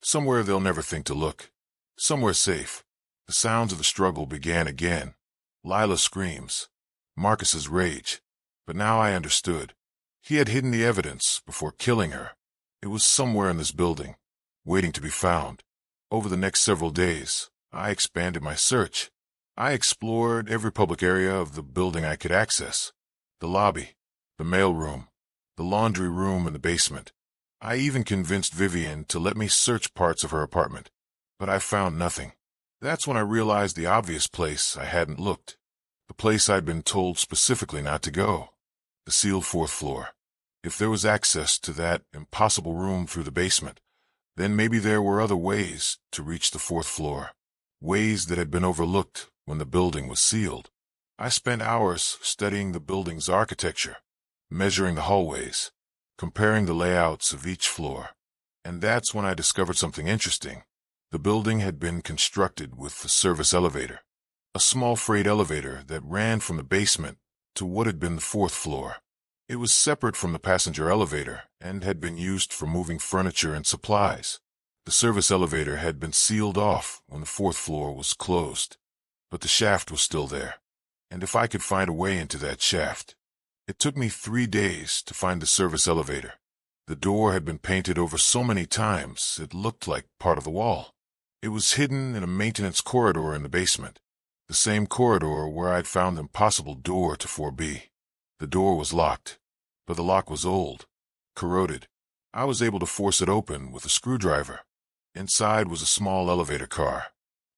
"Somewhere they'll never think to look. Somewhere safe." The sounds of the struggle began again. Lila's screams, Marcus's rage. But now I understood. He had hidden the evidence before killing her. It was somewhere in this building, waiting to be found. Over the next several days, I expanded my search. I explored every public area of the building I could access. The lobby, the mailroom, the laundry room in the basement. I even convinced Vivian to let me search parts of her apartment. But I found nothing. That's when I realized the obvious place I hadn't looked. The place I'd been told specifically not to go. The sealed fourth floor. If there was access to that impossible room through the basement, then maybe there were other ways to reach the fourth floor. Ways that had been overlooked when the building was sealed. I spent hours studying the building's architecture, measuring the hallways, comparing the layouts of each floor. And that's when I discovered something interesting. The building had been constructed with the service elevator, a small freight elevator that ran from the basement to what had been the fourth floor. It was separate from the passenger elevator and had been used for moving furniture and supplies. The service elevator had been sealed off when the fourth floor was closed, but the shaft was still there. And if I could find a way into that shaft. It took me 3 days to find the service elevator. The door had been painted over so many times it looked like part of the wall. It was hidden in a maintenance corridor in the basement, the same corridor where I'd found the impossible door to 4B. The door was locked, but the lock was old, corroded. I was able to force it open with a screwdriver. Inside was a small elevator car,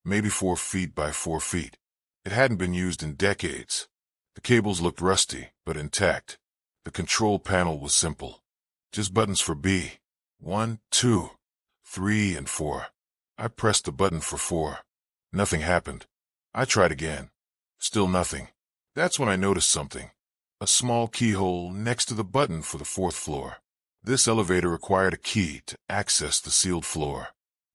maybe 4 feet by 4 feet. It hadn't been used in decades. The cables looked rusty, but intact. The control panel was simple. Just buttons for B. 1, 2, 3, and 4. I pressed the button for 4. Nothing happened. I tried again. Still nothing. That's when I noticed something. A small keyhole next to the button for the 4th floor. This elevator required a key to access the sealed floor.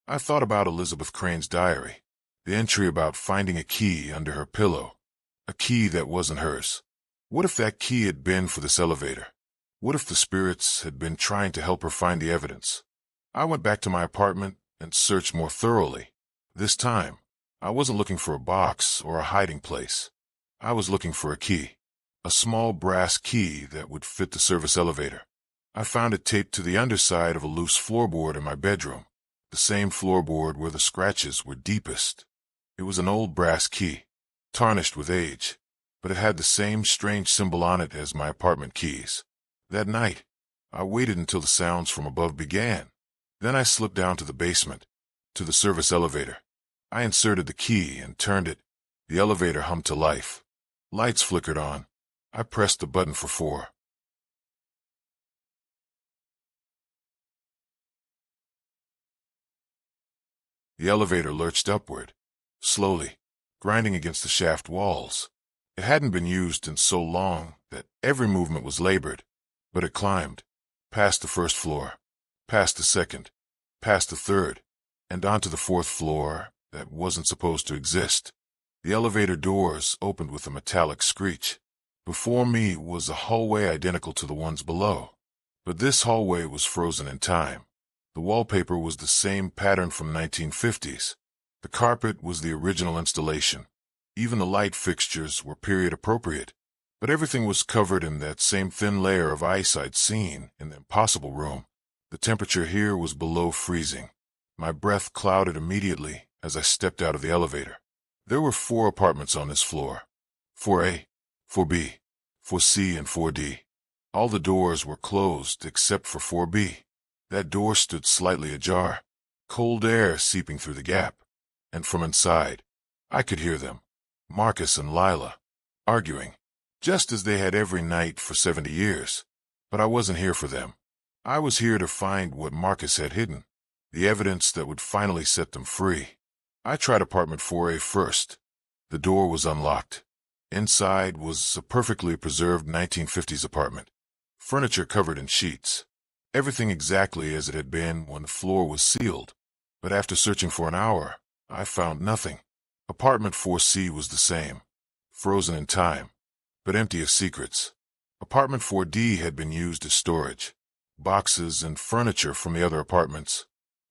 I thought about Elizabeth Crane's diary. The entry about finding a key under her pillow. A key that wasn't hers. What if that key had been for this elevator? What if the spirits had been trying to help her find the evidence? I went back to my apartment and searched more thoroughly. This time, I wasn't looking for a box or a hiding place. I was looking for a key. A small brass key that would fit the service elevator. I found it taped to the underside of a loose floorboard in my bedroom. The same floorboard where the scratches were deepest. It was an old brass key, tarnished with age, but it had the same strange symbol on it as my apartment keys. That night, I waited until the sounds from above began. Then I slipped down to the basement, to the service elevator. I inserted the key and turned it. The elevator hummed to life. Lights flickered on. I pressed the button for 4. The elevator lurched upward, slowly, grinding against the shaft walls. It hadn't been used in so long that every movement was labored. But it climbed, past the first floor, past the second, past the third, and onto the fourth floor that wasn't supposed to exist. The elevator doors opened with a metallic screech. Before me was a hallway identical to the ones below. But this hallway was frozen in time. The wallpaper was the same pattern from 1950s. The carpet was the original installation. Even the light fixtures were period appropriate. But everything was covered in that same thin layer of ice I'd seen in the Impossible Room. The temperature here was below freezing. My breath clouded immediately as I stepped out of the elevator. There were 4 apartments on this floor. 4A, 4B, 4C, and 4D. All the doors were closed except for 4B. That door stood slightly ajar, cold air seeping through the gap. And from inside, I could hear them, Marcus and Lila, arguing, just as they had every night for 70 years. But I wasn't here for them. I was here to find what Marcus had hidden, the evidence that would finally set them free. I tried apartment 4A first. The door was unlocked. Inside was a perfectly preserved 1950s apartment. Furniture covered in sheets. Everything exactly as it had been when the floor was sealed. But after searching for an hour, I found nothing. Apartment 4C was the same. Frozen in time, but empty of secrets. Apartment 4D had been used as storage. Boxes and furniture from the other apartments.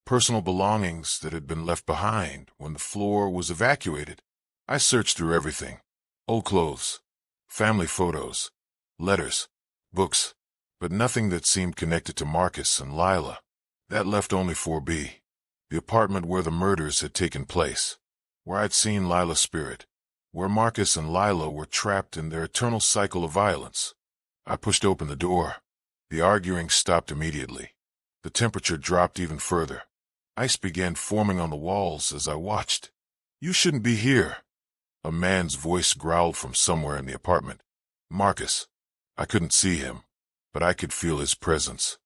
Personal belongings that had been left behind when the floor was evacuated. I searched through everything. Old clothes, family photos, letters, books, but nothing that seemed connected to Marcus and Lila. That left only 4B, the apartment where the murders had taken place, where I'd seen Lila's spirit, where Marcus and Lila were trapped in their eternal cycle of violence. I pushed open the door. The arguing stopped immediately. The temperature dropped even further. Ice began forming on the walls as I watched. "You shouldn't be here." A man's voice growled from somewhere in the apartment. Marcus. I couldn't see him, but I could feel his presence.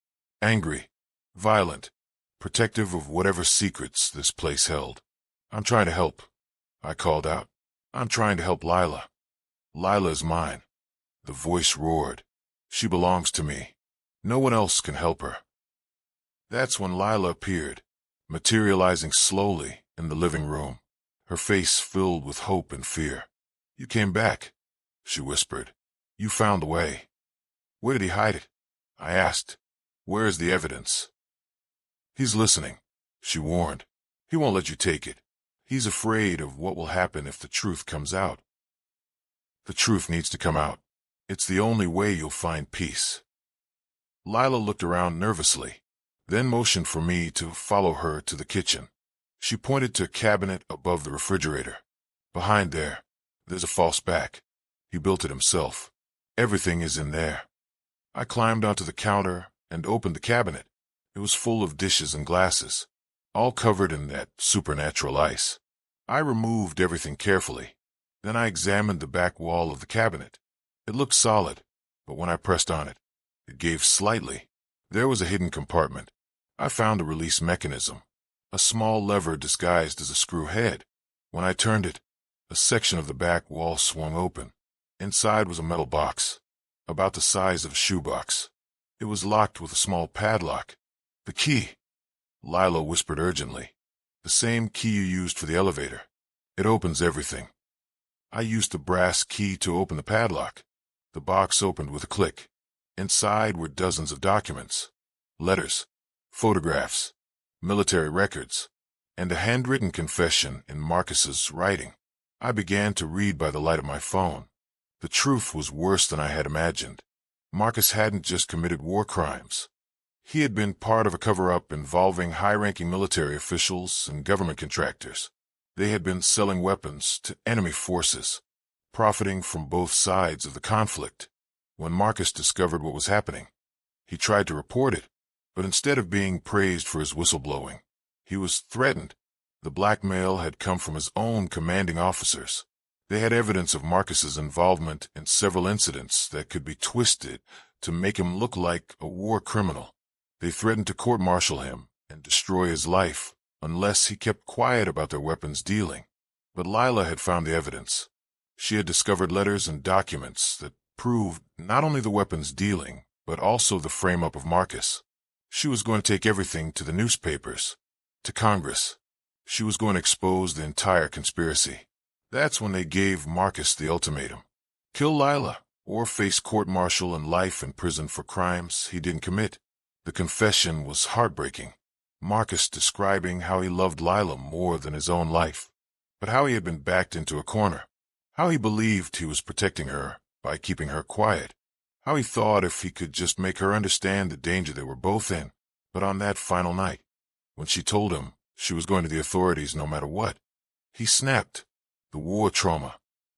Angry, violent, protective of whatever secrets this place held. "I'm trying to help," I called out. "I'm trying to help Lila. Lila is mine." The voice roared. "She belongs to me. No one else can help her." That's when Lila appeared, materializing slowly in the living room, her face filled with hope and fear. "You came back," she whispered. "You found a way." "Where did he hide it?" I asked. "Where is the evidence?" "He's listening," she warned. "He won't let you take it. He's afraid of what will happen if the truth comes out." "The truth needs to come out. It's the only way you'll find peace." Lila looked around nervously, then motioned for me to follow her to the kitchen. She pointed to a cabinet above the refrigerator. "Behind there, there's a false back. He built it himself. Everything is in there." I climbed onto the counter and opened the cabinet. It was full of dishes and glasses, all covered in that supernatural ice. I removed everything carefully. Then I examined the back wall of the cabinet. It looked solid, but when I pressed on it, it gave slightly. There was a hidden compartment. I found a release mechanism, a small lever disguised as a screw head. When I turned it, a section of the back wall swung open. Inside was a metal box, about the size of a shoebox. It was locked with a small padlock. "The key," Lila whispered urgently. "The same key you used for the elevator. It opens everything." I used the brass key to open the padlock. The box opened with a click. Inside were dozens of documents, letters, photographs, military records, and a handwritten confession in Marcus's writing. I began to read by the light of my phone. The truth was worse than I had imagined. Marcus hadn't just committed war crimes. He had been part of a cover-up involving high-ranking military officials and government contractors. They had been selling weapons to enemy forces, profiting from both sides of the conflict. When Marcus discovered what was happening, he tried to report it, but instead of being praised for his whistleblowing, he was threatened. The blackmail had come from his own commanding officers. They had evidence of Marcus's involvement in several incidents that could be twisted to make him look like a war criminal. They threatened to court-martial him and destroy his life unless he kept quiet about their weapons dealing. But Lila had found the evidence. She had discovered letters and documents that proved not only the weapons dealing, but also the frame-up of Marcus. She was going to take everything to the newspapers, to Congress. She was going to expose the entire conspiracy. That's when they gave Marcus the ultimatum. Kill Lila, or face court-martial and life in prison for crimes he didn't commit. The confession was heartbreaking. Marcus describing how he loved Lila more than his own life, but how he had been backed into a corner, how he believed he was protecting her by keeping her quiet, how he thought if he could just make her understand the danger they were both in. But on that final night, when she told him she was going to the authorities no matter what, he snapped. The war trauma,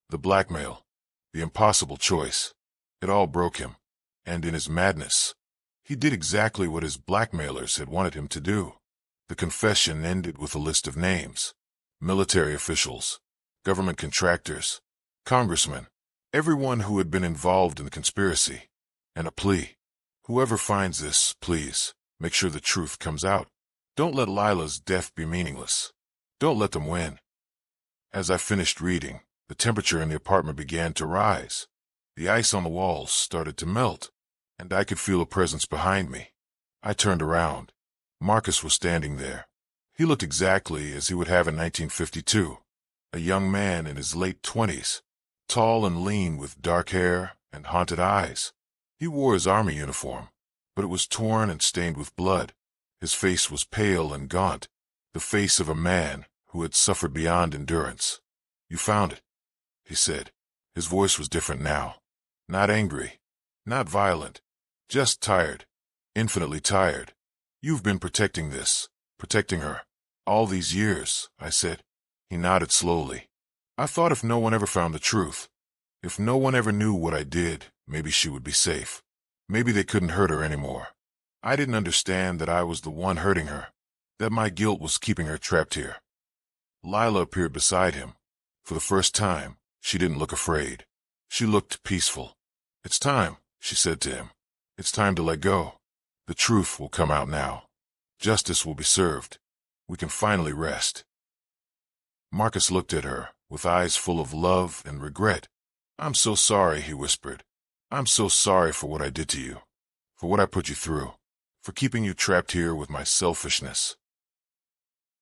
the blackmail, the impossible choice, it all broke him, and in his madness, he did exactly what his blackmailers had wanted him to do. The confession ended with a list of names: military officials, government contractors, congressmen, everyone who had been involved in the conspiracy, and a plea. Whoever finds this, please, make sure the truth comes out. Don't let Lila's death be meaningless. Don't let them win. As I finished reading, the temperature in the apartment began to rise. The ice on the walls started to melt, and I could feel a presence behind me. I turned around. Marcus was standing there. He looked exactly as he would have in 1952, a young man in his late 20s, tall and lean with dark hair and haunted eyes. He wore his army uniform, but it was torn and stained with blood. His face was pale and gaunt, the face of a man who had suffered beyond endurance. "You found it," he said. His voice was different now. Not angry, not violent, just tired, infinitely tired. "You've been protecting her, all these years," I said. He nodded slowly. "I thought if no one ever found the truth, if no one ever knew what I did, maybe she would be safe. Maybe they couldn't hurt her anymore. I didn't understand that I was the one hurting her, that my guilt was keeping her trapped here." Lila appeared beside him. For the first time, she didn't look afraid. She looked peaceful. "It's time," she said to him. "It's time to let go. The truth will come out now. Justice will be served. We can finally rest." Marcus looked at her, with eyes full of love and regret. "I'm so sorry," he whispered. "I'm so sorry for what I did to you, for what I put you through, for keeping you trapped here with my selfishness."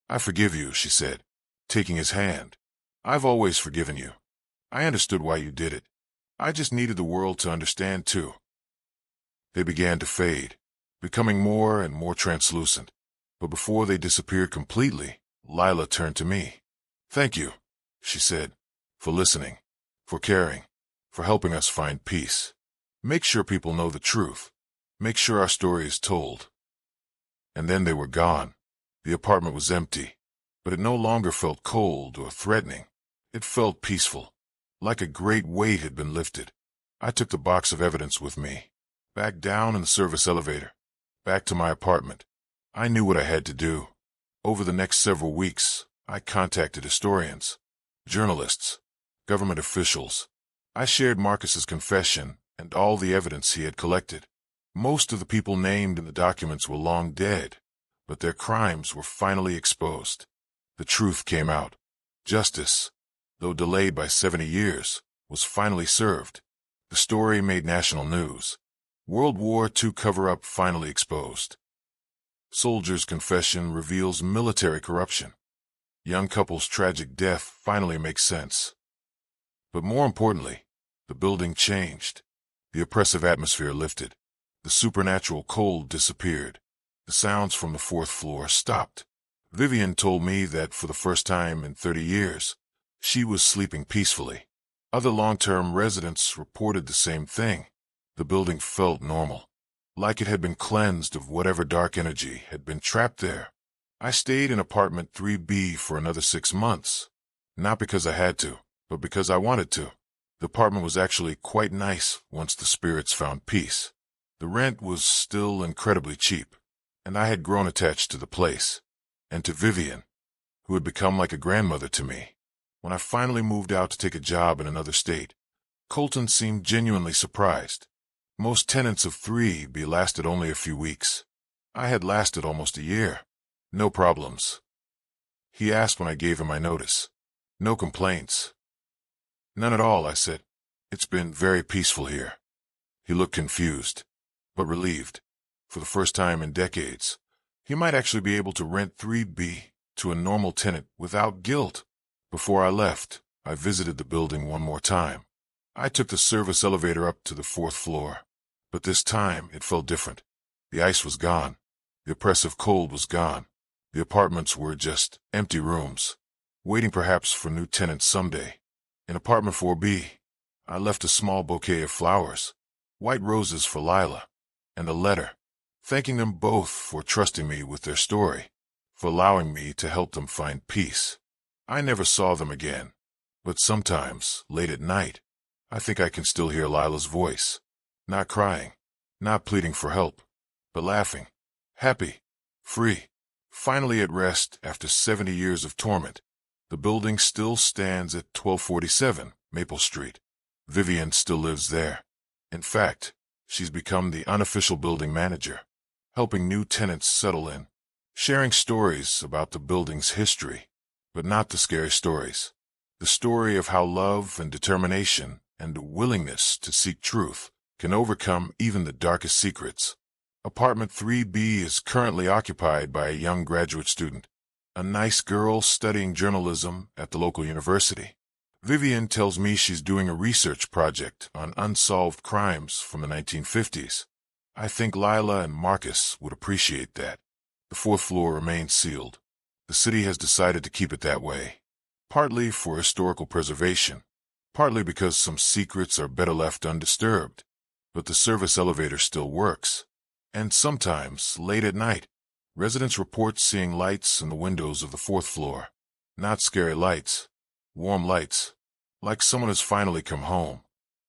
"I forgive you," she said, taking his hand. "I've always forgiven you. I understood why you did it. I just needed the world to understand, too." They began to fade, becoming more and more translucent. But before they disappeared completely, Lila turned to me. "Thank you," she said, "for listening, for caring, for helping us find peace. Make sure people know the truth. Make sure our story is told." And then they were gone. The apartment was empty, but it no longer felt cold or threatening. It felt peaceful, like a great weight had been lifted. I took the box of evidence with me, back down in the service elevator, back to my apartment. I knew what I had to do. Over the next several weeks, I contacted historians, journalists, government officials. I shared Marcus's confession and all the evidence he had collected. Most of the people named in the documents were long dead, but their crimes were finally exposed. The truth came out. Justice, though delayed by 70 years, was finally served. The story made national news. World War II cover-up finally exposed. Soldier's confession reveals military corruption. Young couple's tragic death finally makes sense. But more importantly, the building changed. The oppressive atmosphere lifted. The supernatural cold disappeared. The sounds from the fourth floor stopped. Vivian told me that for the first time in 30 years, she was sleeping peacefully. Other long-term residents reported the same thing. The building felt normal, like it had been cleansed of whatever dark energy had been trapped there. I stayed in apartment 3B for another 6 months, not because I had to, but because I wanted to. The apartment was actually quite nice once the spirits found peace. The rent was still incredibly cheap, and I had grown attached to the place, and to Vivian, who had become like a grandmother to me. When I finally moved out to take a job in another state, Colton seemed genuinely surprised. Most tenants of 3B lasted only a few weeks. I had lasted almost a year. No problems. He asked when I gave him my notice. No complaints. "None at all," I said. "It's been very peaceful here." He looked confused. but relieved. For the first time in decades, he might actually be able to rent 3B to a normal tenant without guilt. Before I left, I visited the building one more time. I took the service elevator up to the 4th floor, but this time it felt different. The ice was gone. The oppressive cold was gone. The apartments were just empty rooms, waiting perhaps for new tenants someday. In apartment 4B, I left a small bouquet of flowers, white roses for Lila, and a letter, thanking them both for trusting me with their story, for allowing me to help them find peace. I never saw them again, but sometimes, late at night, I think I can still hear Lila's voice, not crying, not pleading for help, but laughing, happy, free, finally at rest after 70 years of torment. The building still stands at 1247 Maple Street. Vivian still lives there. In fact, she's become the unofficial building manager, helping new tenants settle in, sharing stories about the building's history, but not the scary stories. The story of how love and determination and willingness to seek truth can overcome even the darkest secrets. Apartment 3B is currently occupied by a young graduate student, a nice girl studying journalism at the local university. Vivian tells me she's doing a research project on unsolved crimes from the 1950s. I think Lila and Marcus would appreciate that. The 4th floor remains sealed. The city has decided to keep it that way, partly for historical preservation, partly because some secrets are better left undisturbed. But the service elevator still works. And sometimes, late at night, residents report seeing lights in the windows of the 4th floor. Not scary lights, warm lights, like someone has finally come home.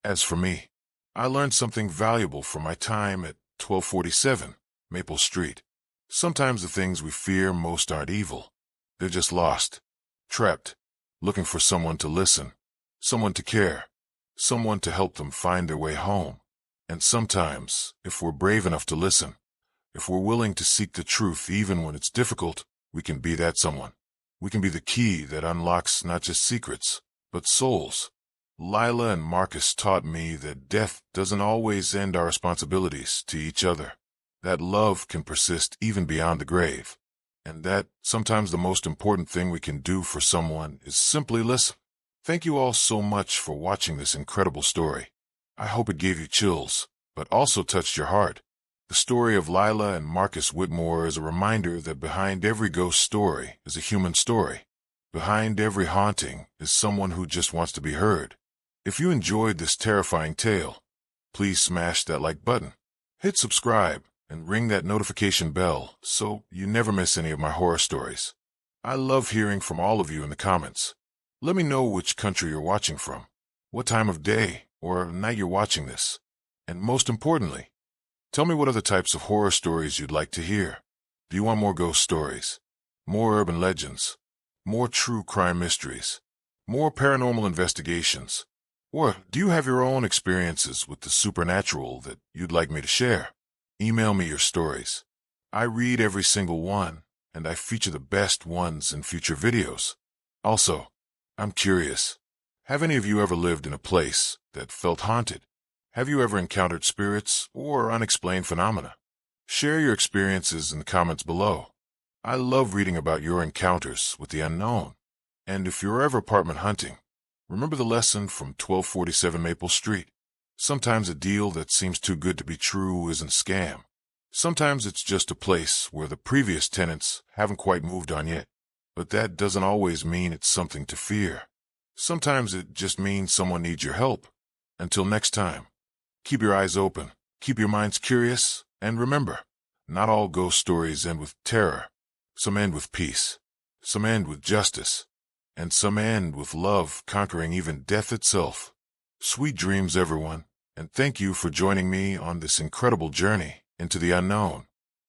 As for me, I learned something valuable from my time at 1247 Maple Street. Sometimes the things we fear most aren't evil. They're just lost, trapped, looking for someone to listen, someone to care, someone to help them find their way home. And sometimes, if we're brave enough to listen, if we're willing to seek the truth even when it's difficult, we can be that someone. We can be the key that unlocks not just secrets, but souls. Lila and Marcus taught me that death doesn't always end our responsibilities to each other, that love can persist even beyond the grave, and that sometimes the most important thing we can do for someone is simply listen. Thank you all so much for watching this incredible story. I hope it gave you chills, but also touched your heart. The story of Lila and Marcus Whitmore is a reminder that behind every ghost story is a human story. Behind every haunting is someone who just wants to be heard. If you enjoyed this terrifying tale, please smash that like button, hit subscribe, and ring that notification bell so you never miss any of my horror stories. I love hearing from all of you in the comments. Let me know which country you're watching from, what time of day or night you're watching this, and most importantly, tell me what other types of horror stories you'd like to hear. Do you want more ghost stories, more urban legends, more true crime mysteries, more paranormal investigations, or do you have your own experiences with the supernatural that you'd like me to share? Email me your stories. I read every single one, and I feature the best ones in future videos. Also, I'm curious. Have any of you ever lived in a place that felt haunted? Have you ever encountered spirits or unexplained phenomena? Share your experiences in the comments below. I love reading about your encounters with the unknown. And if you're ever apartment hunting, remember the lesson from 1247 Maple Street. Sometimes a deal that seems too good to be true isn't a scam. Sometimes it's just a place where the previous tenants haven't quite moved on yet. But that doesn't always mean it's something to fear. Sometimes it just means someone needs your help. Until next time, keep your eyes open, keep your minds curious, and remember, not all ghost stories end with terror. Some end with peace, some end with justice, and some end with love conquering even death itself. Sweet dreams, everyone, and thank you for joining me on this incredible journey into the unknown.